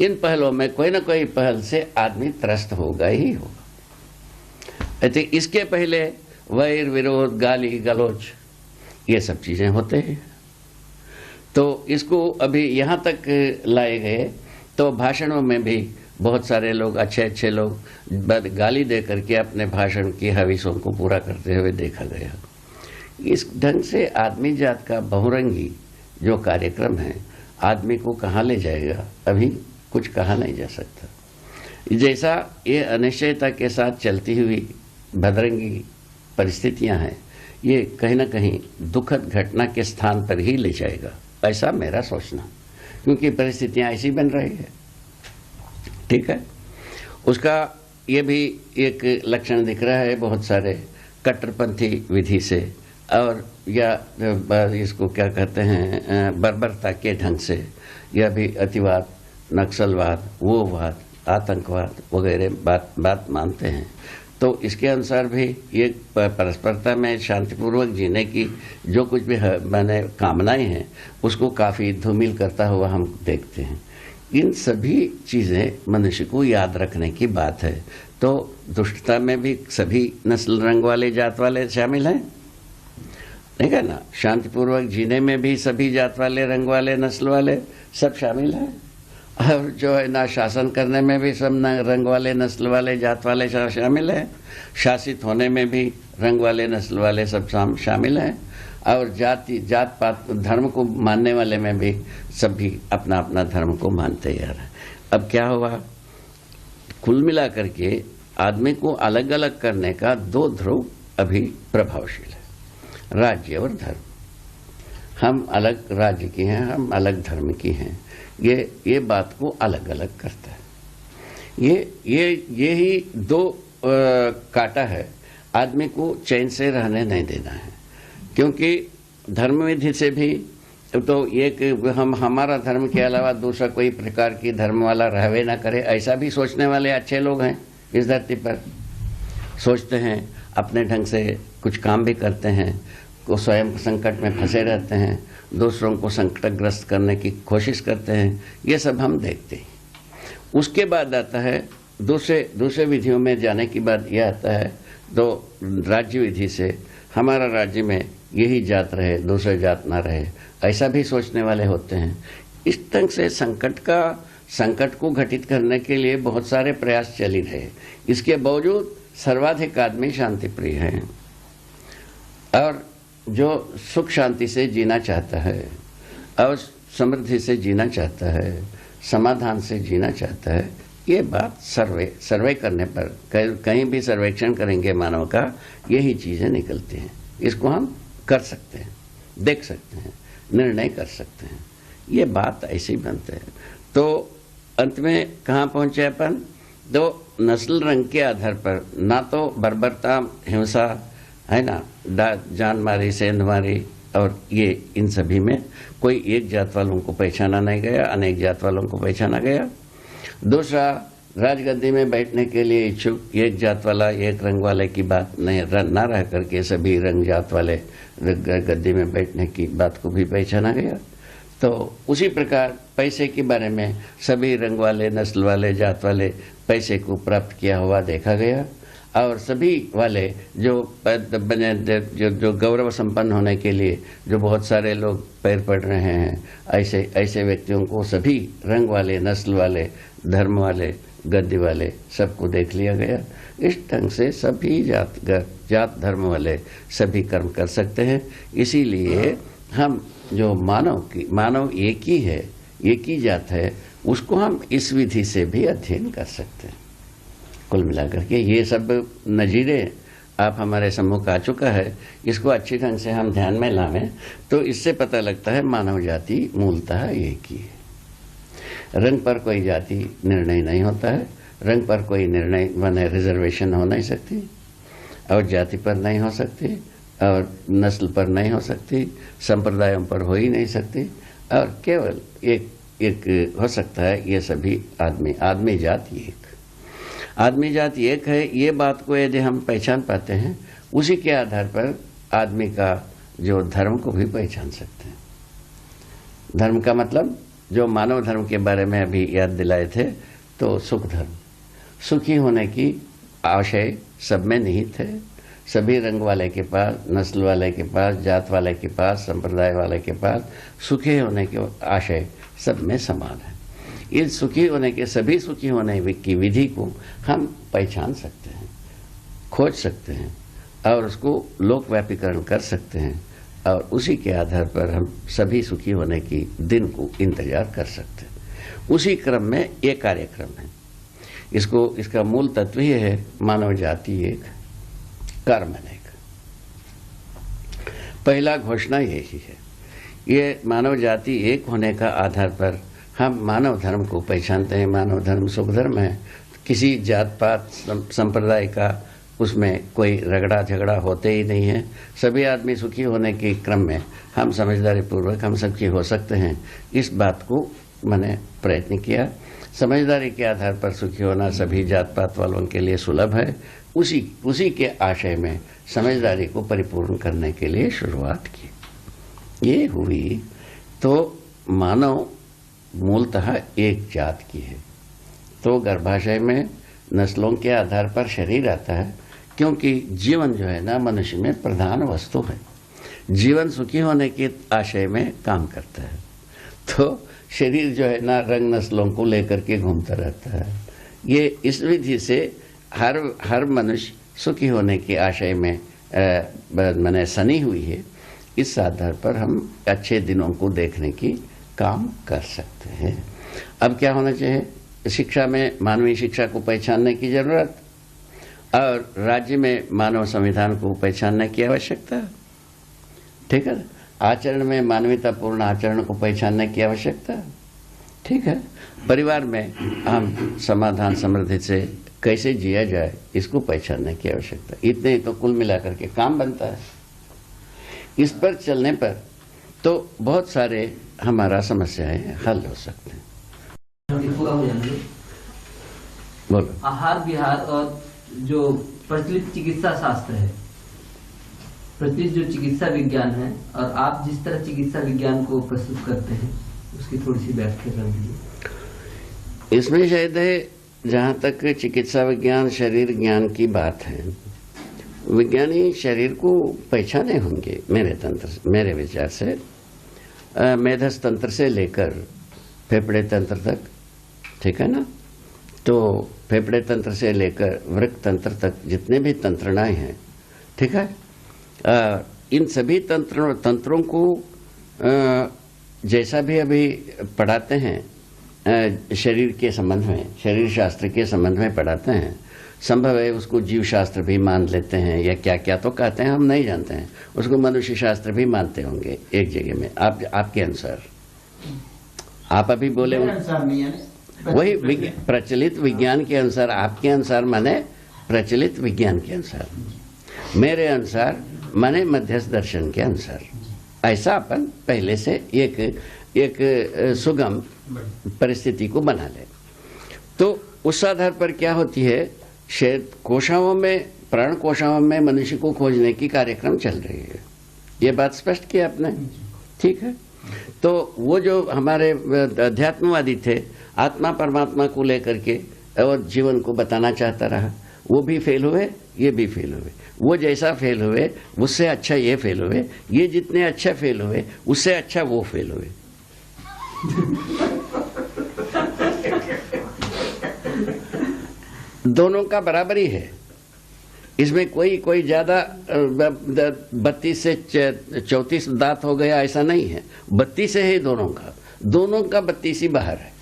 इन पहलों में कोई ना कोई पहल से आदमी त्रस्त होगा ही होगा। तो इसके पहले वैर विरोध, गाली गलौज, ये सब चीजें होते हैं। तो इसको अभी यहाँ तक लाए गए तो भाषणों में भी बहुत सारे लोग, अच्छे लोग गाली दे करके अपने भाषण की हविसों को पूरा करते हुए देखा गया। इस ढंग से आदमी जात का बहुरंगी जो कार्यक्रम है आदमी को कहाँ ले जाएगा, अभी कुछ कहा नहीं जा सकता। जैसा ये अनिश्चयता के साथ चलती हुई भदरंगी परिस्थितियां हैं, ये कहीं ना कहीं दुखद घटना के स्थान पर ही ले जाएगा, ऐसा मेरा सोचना, क्योंकि परिस्थितियां ऐसी बन रही है। ठीक है, उसका ये भी एक लक्षण दिख रहा है बहुत सारे कट्टरपंथी विधि से, और या इसको क्या कहते हैं, बर्बरता के ढंग से, या भी अतिवाद, नक्सलवाद, वोवाद, आतंकवाद वगैरह बात मानते हैं। तो इसके अनुसार भी ये परस्परता में शांतिपूर्वक जीने की जो कुछ भी मैंने कामनाएं हैं उसको काफ़ी धूमिल करता हुआ हम देखते हैं। इन सभी चीज़ें मनुष्य को याद रखने की बात है। तो दुष्टता में भी सभी नस्ल, रंग वाले, जात वाले शामिल हैं, ठीक है ना। शांतिपूर्वक जीने में भी सभी जात वाले, रंग वाले, नस्ल वाले सब शामिल हैं। और जो है ना, शासन करने में भी सब रंग वाले, नस्ल वाले, जात वाले शामिल हैं। शासित होने में भी रंग वाले, नस्ल वाले सब शामिल हैं। और जात पात धर्म को मानने वाले में भी सभी अपना अपना धर्म को मानते यार। अब क्या हुआ, कुल मिला करके आदमी को अलग अलग करने का दो ध्रुव अभी प्रभावशील है, राज्य और धर्म। हम अलग राज्य की हैं, हम अलग धर्म की हैं, ये बात को अलग अलग करता है। ये ही दो कांटा है, आदमी को चैन से रहने नहीं देना है। क्योंकि धर्म विधि से भी तो एक हम हमारा धर्म के अलावा दूसरा कोई प्रकार की धर्म वाला रहवे ना करे, ऐसा भी सोचने वाले अच्छे लोग हैं इस धरती पर। सोचते हैं, अपने ढंग से कुछ काम भी करते हैं, को स्वयं संकट में फंसे रहते हैं, दूसरों को संकटग्रस्त करने की कोशिश करते हैं, ये सब हम देखते हैं। उसके बाद आता है दूसरे विधियों में जाने के बाद यह आता है तो राज्य विधि से हमारा राज्य में यही जात रहे, दूसरे जात ना रहे, ऐसा भी सोचने वाले होते हैं। इस ढंग से संकट को घटित करने के लिए बहुत सारे प्रयास चल ही रहे। इसके बावजूद सर्वाधिक आदमी शांति प्रिय हैं और जो सुख शांति से जीना चाहता है और समृद्धि से जीना चाहता है, समाधान से जीना चाहता है, ये बात सर्वे करने पर कहीं भी सर्वेक्षण करेंगे मानव का, यही चीज़ें निकलती हैं। इसको हम कर सकते हैं, देख सकते हैं, निर्णय कर सकते हैं। ये बात ऐसी बनते हैं। तो अंत में कहाँ पहुँचे अपन? तो नस्ल रंग के आधार पर ना तो बर्बरता, हिंसा है ना, जानमारी, सेंधमारी और ये इन सभी में कोई एक जात वालों को पहचाना नहीं गया, अनेक जात वालों को पहचाना गया। दूसरा, राजगद्दी में बैठने के लिए इच्छुक एक जात वाला, एक रंग वाले की बात नहीं ना रह करके सभी रंग जात वाले गद्दी में बैठने की बात को भी पहचाना गया। तो उसी प्रकार पैसे के बारे में सभी रंग वाले, नस्ल वाले, जात वाले पैसे को प्राप्त किया हुआ देखा गया और सभी वाले जो गौरव संपन्न होने के लिए जो बहुत सारे लोग पैर पड़ रहे हैं, ऐसे व्यक्तियों को सभी रंग वाले, नस्ल वाले, धर्म वाले, गद्दी वाले सबको देख लिया गया। इस ढंग से सभी जात धर्म वाले सभी कर्म कर सकते हैं। इसीलिए हम जो मानव एक ही है, एक ही जात है, उसको हम इस विधि से भी अध्ययन कर सकते हैं। कुल मिलाकर के ये सब नजीरे आप हमारे सम्मुख आ चुका है। इसको अच्छी ढंग से हम ध्यान में लावें तो इससे पता लगता है मानव जाति मूलतः एक ही है। रंग पर कोई जाति निर्णय नहीं होता है, रंग पर कोई निर्णय माने रिजर्वेशन हो नहीं सकती और जाति पर नहीं हो सकती और नस्ल पर नहीं हो सकती, संप्रदायों पर हो ही नहीं सकती और केवल एक हो सकता है ये सभी आदमी जाति एक। आदमी जाति एक है, ये बात को यदि हम पहचान पाते हैं, उसी के आधार पर आदमी का जो धर्म को भी पहचान सकते हैं। धर्म का मतलब जो मानव धर्म के बारे में अभी याद दिलाए थे, तो सुख धर्म, सुखी होने की आशय सब में निहित है। सभी रंग वाले के पास, नस्ल वाले के पास, जात वाले के पास, संप्रदाय वाले के पास सुखी होने के आशय सब में समान है। इस सुखी होने के, सभी सुखी होने की विधि को हम पहचान सकते हैं, खोज सकते हैं और उसको लोकव्यापीकरण कर सकते हैं और उसी के आधार पर हम सभी सुखी होने की दिन को इंतजार कर सकते हैं। उसी क्रम में ये कार्यक्रम है। इसका मूल तत्व ही है मानव जाति एक, कर्म अनेक। पहला घोषणा यही है। ये मानव जाति एक होने का आधार पर हम मानव धर्म को पहचानते हैं। मानव धर्म सुख धर्म है। किसी जात पात संप्रदाय का उसमें कोई रगड़ा झगड़ा होते ही नहीं है। सभी आदमी सुखी होने के क्रम में हम समझदारी पूर्वक हम सुखी हो सकते हैं। इस बात को मैंने प्रयत्न किया। समझदारी के आधार पर सुखी होना सभी जात पात वालों के लिए सुलभ है। उसी के आशय में समझदारी को परिपूर्ण करने के लिए शुरुआत की। ये हुई तो मानव मूलतः एक जात की है। तो गर्भाशय में नस्लों के आधार पर शरीर आता है, क्योंकि जीवन जो है ना मनुष्य में प्रधान वस्तु है। जीवन सुखी होने के आशय में काम करता है। तो शरीर जो है ना रंग नस्लों को लेकर के घूमता रहता है। ये इस विधि से हर मनुष्य सुखी होने के आशय में मैंने सनी हुई है। इस आधार पर हम अच्छे दिनों को देखने की काम कर सकते हैं। अब क्या होना चाहिए? शिक्षा में मानवीय शिक्षा को पहचानने की जरूरत और राज्य में मानव संविधान को पहचानने की आवश्यकता। ठीक है। आचरण में मानवीयतापूर्ण आचरण को पहचानने की आवश्यकता। ठीक है। परिवार में हम समाधान समृद्धि से कैसे जिया जाए इसको पहचानने की आवश्यकता। इतने ही तो कुल मिलाकर के काम बनता है। इस पर चलने पर तो बहुत सारे हमारा समस्याएं हल हो सकते हैं। पूरा हो जाएंगे। बोलो। आहार विहार और जो प्रचलित चिकित्सा शास्त्र है, प्रचलित जो चिकित्सा विज्ञान है, और आप जिस तरह चिकित्सा विज्ञान को प्रस्तुत करते हैं, उसकी थोड़ी सी व्याख्या कर दीजिए। इसमें शायद है, जहाँ तक चिकित्सा विज्ञान शरीर ज्ञान की बात है, विज्ञानी शरीर को पहचाने होंगे मेरे विचार से, मेधस तंत्र से लेकर फेफड़े तंत्र तक, ठीक है ना। तो फेफड़े तंत्र से लेकर वृक्क तंत्र तक जितने भी तंत्रणाएं हैं, ठीक है, इन सभी तंत्रों को जैसा भी अभी पढ़ाते हैं शरीर के संबंध में, शरीर शास्त्र के संबंध में पढ़ाते हैं, संभव है उसको जीव शास्त्र भी मान लेते हैं, या क्या क्या तो कहते हैं, हम नहीं जानते हैं। उसको मनुष्य शास्त्र भी मानते होंगे एक जगह में। आपके अनुसार, आप अभी बोले वही प्रचलित विज्ञान के अनुसार, आपके अनुसार माने प्रचलित विज्ञान के अनुसार, मेरे अनुसार माने मध्यस्थ दर्शन के अनुसार। ऐसा अपन पहले से एक सुगम परिस्थिति को बना ले। तो उस आधार पर क्या होती है, कोशाओं में, प्राण कोशाओं में मनुष्य को खोजने की कार्यक्रम चल रही है। ये बात स्पष्ट की आपने, ठीक है। तो वो जो हमारे अध्यात्मवादी थे, आत्मा परमात्मा को लेकर के और जीवन को बताना चाहता रहा, वो भी फेल हुए, ये भी फेल हुए। वो जैसा फेल हुए उससे अच्छा ये फेल हुए, ये जितने अच्छा फेल हुए उससे अच्छा वो फेल हुए। दोनों का बराबरी है, इसमें कोई ज्यादा 32 से 34 दांत हो गया ऐसा नहीं है। 32 है दोनों का 32 ही बाहर है।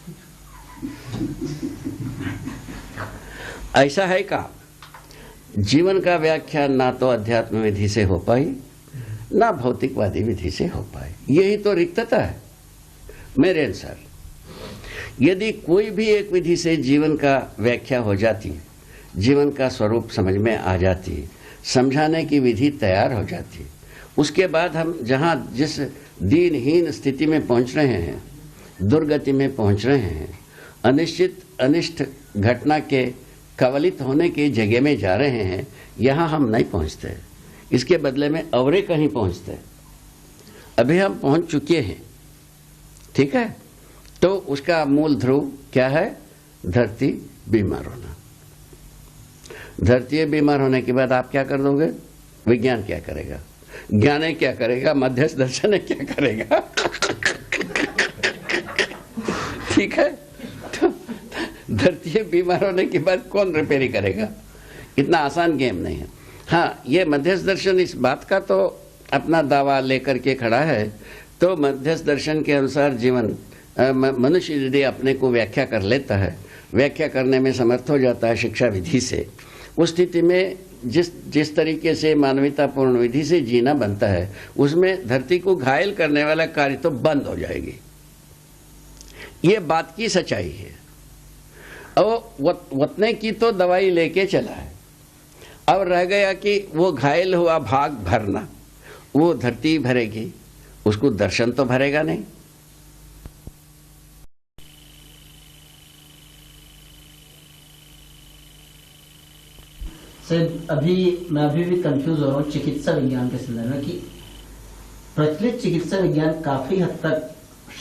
ऐसा है का जीवन का व्याख्यान ना तो अध्यात्म विधि से हो पाई, ना भौतिकवादी विधि से हो पाई। यही तो रिक्तता है मेरे अनुसार। यदि कोई भी एक विधि से जीवन का व्याख्या हो जाती, जीवन का स्वरूप समझ में आ जाती, समझाने की विधि तैयार हो जाती, उसके बाद हम जहाँ जिस दीनहीन स्थिति में पहुँच रहे हैं, दुर्गति में पहुँच रहे हैं, अनिश्चित अनिष्ट घटना के कवलित होने की जगह में जा रहे हैं, यहाँ हम नहीं पहुँचते, इसके बदले में अवरे कहीं पहुँचते। अभी हम पहुँच चुके हैं, ठीक है। तो उसका मूल ध्रुव क्या है? धरती बीमार होना। धरती बीमार होने के बाद आप क्या कर दोगे? विज्ञान क्या करेगा? ज्ञान क्या करेगा? मध्यस्थ दर्शन क्या करेगा? ठीक है। तो धरती बीमार होने के बाद कौन रिपेयरिंग करेगा? इतना आसान गेम नहीं है। हाँ, ये मध्यस्थ दर्शन इस बात का तो अपना दावा लेकर के खड़ा है। तो मध्यस्थ दर्शन के अनुसार जीवन मनुष्य यदि अपने को व्याख्या कर लेता है, व्याख्या करने में समर्थ हो जाता है शिक्षा विधि से, उस स्थिति में जिस तरीके से मानवतापूर्ण विधि से जीना बनता है, उसमें धरती को घायल करने वाला कार्य तो बंद हो जाएगी। ये बात की सच्चाई है। और वतने की तो दवाई लेके चला है, अब रह गया कि वो घायल हुआ भाग भरना। वो धरती भरेगी, उसको दर्शन तो भरेगा नहीं। मैं अभी भी कंफ्यूज हो रहा हूँ चिकित्सा विज्ञान के संदर्भ में, कि प्रचलित चिकित्सा विज्ञान काफी हद तक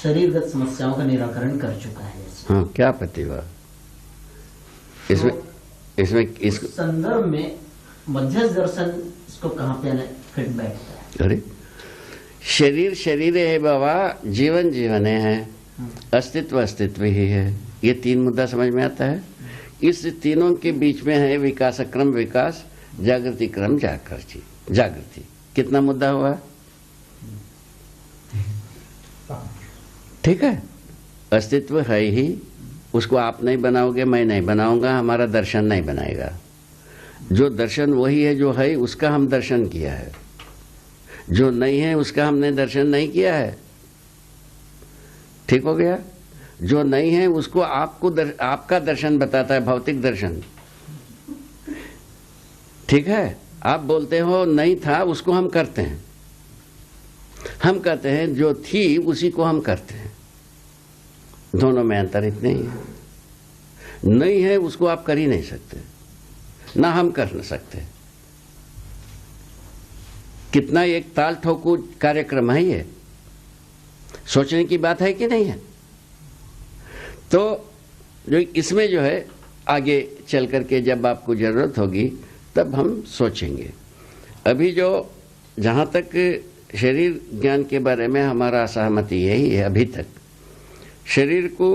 शरीरगत समस्याओं का निराकरण कर चुका है। हाँ, क्या प्रतिभा इसमें इस संदर्भ में मध्यस्थ दर्शन इसको कहाँ पे फिट बैठता है? अरे शरीर है बाबा, जीवन है, अस्तित्व ही है। ये तीन मुद्दा समझ में आता है। इस तीनों के बीच में है विकास क्रम विकास, जागृति क्रम जागृति। कितना मुद्दा हुआ? ठीक है। अस्तित्व है ही, उसको आप नहीं बनाओगे, मैं नहीं बनाऊंगा, हमारा दर्शन नहीं बनाएगा। जो दर्शन वही है जो है, उसका हम दर्शन किया है। जो नहीं है उसका हमने दर्शन नहीं किया है। ठीक हो गया। जो नहीं है उसको आपका दर्शन बताता है, भौतिक दर्शन। ठीक है। आप बोलते हो नहीं था, उसको हम करते हैं। हम कहते हैं जो थी उसी को हम करते हैं, दोनों में अंतर इतने ही है। नहीं है उसको आप कर ही नहीं सकते, ना हम कर न सकते। कितना एक ताल ठोकू कार्यक्रम है ये, सोचने की बात है कि नहीं है। तो जो इसमें जो है आगे चल करके जब आपको जरूरत होगी तब हम सोचेंगे। अभी जो जहाँ तक शरीर ज्ञान के बारे में हमारा असहमति यही है, अभी तक शरीर को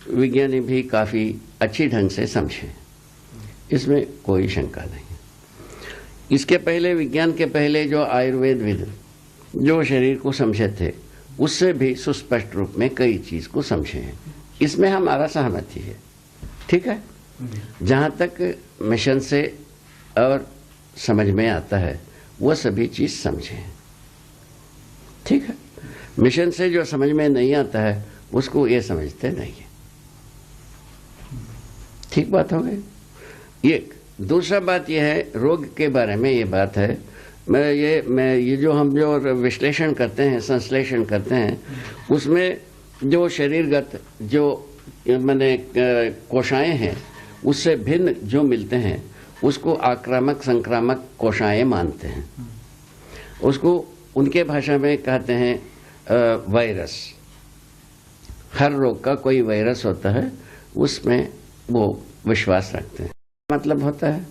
विज्ञानी भी काफ़ी अच्छी ढंग से समझे, इसमें कोई शंका नहीं है। इसके पहले, विज्ञान के पहले जो आयुर्वेदविद जो शरीर को समझे थे उससे भी सुस्पष्ट रूप में कई चीज़ को समझे हैं, इसमें हमारा सहमति है। ठीक है, जहाँ तक मिशन से और समझ में आता है वो सभी चीज़ समझे। ठीक है, मिशन से जो समझ में नहीं आता है उसको ये समझते नहीं है। ठीक बात हो गई। एक दूसरा बात यह है, रोग के बारे में ये बात है, मैं ये जो हम जो विश्लेषण करते हैं, संश्लेषण करते हैं, उसमें जो शरीरगत जो माने कोशाएं हैं उससे भिन्न जो मिलते हैं उसको आक्रामक संक्रामक कोशाएं मानते हैं। उसको उनके भाषा में कहते हैं वायरस। हर रोग का कोई वायरस होता है, उसमें वो विश्वास रखते हैं। मतलब होता है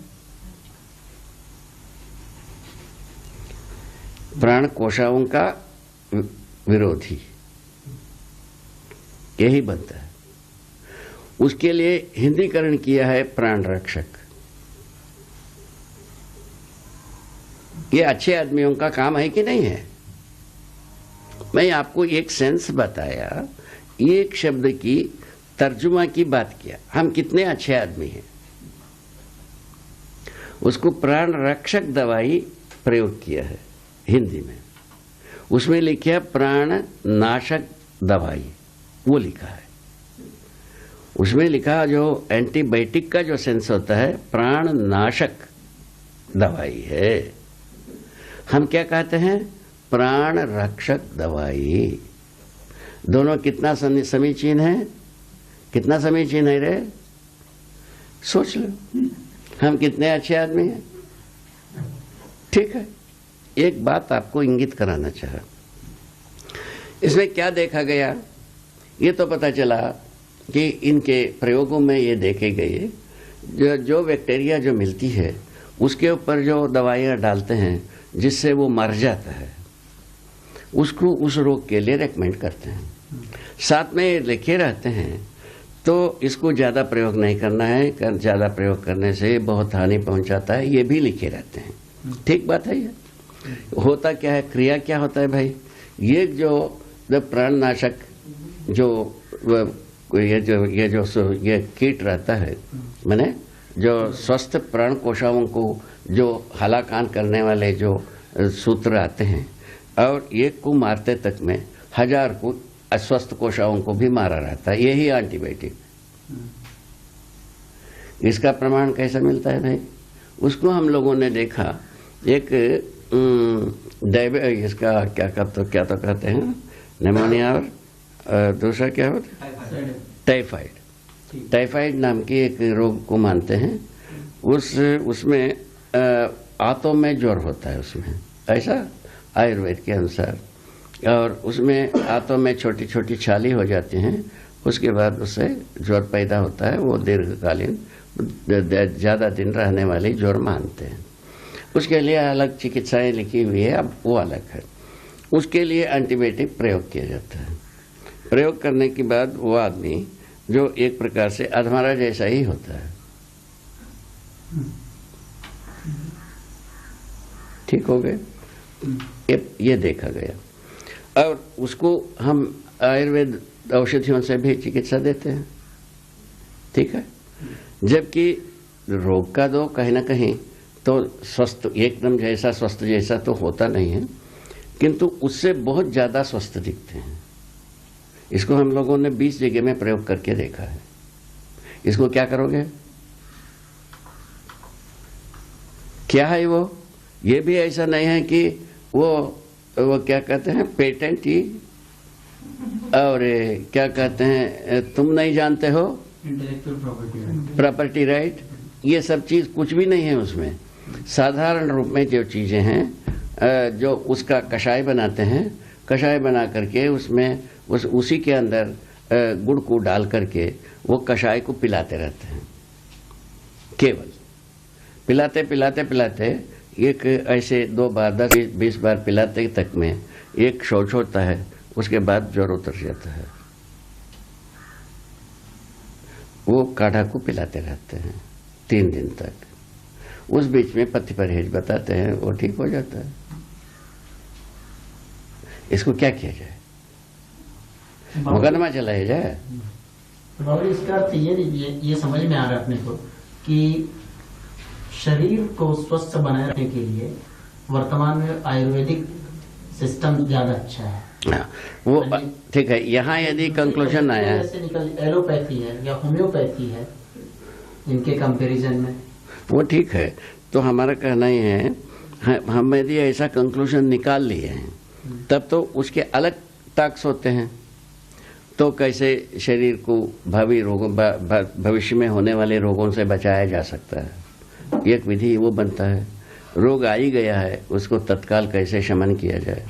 प्राण कोशाओं का विरोधी, यही बनता है। उसके लिए हिंदीकरण किया है प्राण रक्षक। ये अच्छे आदमियों का काम है कि नहीं है? मैं आपको एक सेंस बताया, एक शब्द की तर्जुमा की बात किया, हम कितने अच्छे आदमी हैं। उसको प्राण रक्षक दवाई प्रयोग किया है हिंदी में, उसमें लिखा प्राण नाशक दवाई, वो लिखा है। उसमें लिखा जो एंटीबायोटिक का जो सेंस होता है प्राण नाशक दवाई है। हम क्या कहते हैं? प्राण रक्षक दवाई। दोनों कितना समीचीन है, कितना समीचीन है रे? सोच लो, हम कितने अच्छे आदमी हैं। ठीक है, एक बात आपको इंगित कराना चाहा। इसमें क्या देखा गया, ये तो पता चला कि इनके प्रयोगों में ये देखे गए जो बैक्टीरिया जो मिलती है उसके ऊपर जो दवाइयाँ डालते हैं जिससे वो मर जाता है, उसको उस रोग के लिए रेकमेंड करते हैं। साथ में लिखे रहते हैं तो इसको ज़्यादा प्रयोग नहीं करना है, ज़्यादा प्रयोग करने से बहुत हानि पहुंचाता है, ये भी लिखे रहते हैं। ठीक बात है। ये होता क्या है, क्रिया क्या होता है भाई? ये जो प्राणनाशक जो ये कीट रहता है, मैंने जो स्वस्थ प्राण कोशाओं को जो हलाकान करने वाले जो सूत्र आते हैं और एक को मारते तक में 1000 को अस्वस्थ कोशाओं को भी मारा रहता है, यही एंटीबायोटिक। इसका प्रमाण कैसे मिलता है भाई? उसको हम लोगों ने देखा, एक इसका क्या कहते हैं, निमोनिया और दूसरा क्या होता है, टाइफाइड। टाइफाइड नाम की एक रोग को मानते हैं। उसमें आंतों में ज्वर होता है, उसमें ऐसा आयुर्वेद के अनुसार, और उसमें आंतों में छोटी छोटी छाली हो जाती हैं, उसके बाद उससे ज्वर पैदा होता है। वो दीर्घकालीन ज़्यादा दिन रहने वाली ज्वर मानते हैं। उसके लिए अलग चिकित्साएं लिखी हुई है, अब वो अलग है। उसके लिए एंटीबायोटिक प्रयोग किया जाता है। प्रयोग करने के बाद वो आदमी जो एक प्रकार से अधमरा जैसा ही होता है। ठीक हो गए, ये देखा गया। और उसको हम आयुर्वेद औषधियों से भी चिकित्सा देते हैं। ठीक है, जबकि रोग का दो कहीं ना कहीं तो स्वस्थ एकदम जैसा स्वस्थ जैसा तो होता नहीं है, किंतु उससे बहुत ज़्यादा स्वस्थ दिखते हैं। इसको हम लोगों ने 20 जगह में प्रयोग करके देखा है। इसको क्या करोगे? क्या है वो? ये भी ऐसा नहीं है कि वो वो क्या कहते हैं पेटेंट ही, और क्या कहते हैं तुम नहीं जानते हो इंटेलेक्चुअल प्रॉपर्टी राइट, ये सब चीज कुछ भी नहीं है उसमें। साधारण रूप में जो चीजें हैं जो उसका कषाय बनाते हैं, कषाय बना करके उसमें उसी के अंदर गुड़ को डाल करके वो कषाय को पिलाते रहते हैं। केवल पिलाते पिलाते पिलाते एक ऐसे 2 बार 10-20 बार पिलाते तक में एक शौच होता है, उसके बाद ज्वर उतर जाता है। वो काढ़ा को पिलाते रहते हैं 3 दिन तक। उस बीच में पथ्य परहेज बताते हैं, वो ठीक हो जाता है। इसको क्या किया जाए? मुकदमा चलाया जाए? बाबा जी, इसका अर्थ ये समझ में आ रहा है अपने को कि शरीर को स्वस्थ बनाए रखने के लिए वर्तमान में आयुर्वेदिक सिस्टम ज्यादा अच्छा है। हाँ, वो ठीक है। यहाँ यदि कंक्लूजन आया, जैसे निकल एलोपैथी है या होम्योपैथी है, इनके कंपैरिजन में वो ठीक है। तो हमारा कहना ही है, हम यदि ऐसा कंक्लूजन निकाल लिए हैं तब तो उसके अलग टैक्स होते हैं। तो कैसे शरीर को भावी रोगों भविष्य में होने वाले रोगों से बचाया जा सकता है, एक विधि वो बनता है। रोग आ ही गया है, उसको तत्काल कैसे शमन किया जाए,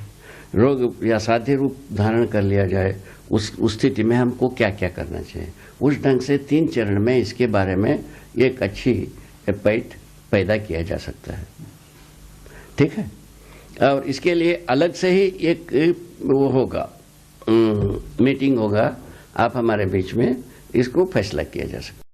रोग या साध्य रूप धारण कर लिया जाए, उस स्थिति में हमको क्या क्या करना चाहिए, उस ढंग से 3 चरण में इसके बारे में एक अच्छी पैठ पैदा किया जा सकता है। ठीक है। और इसके लिए अलग से ही एक वो होगा, मीटिंग होगा आप हमारे बीच में, इसको फैसला किया जा सकता है।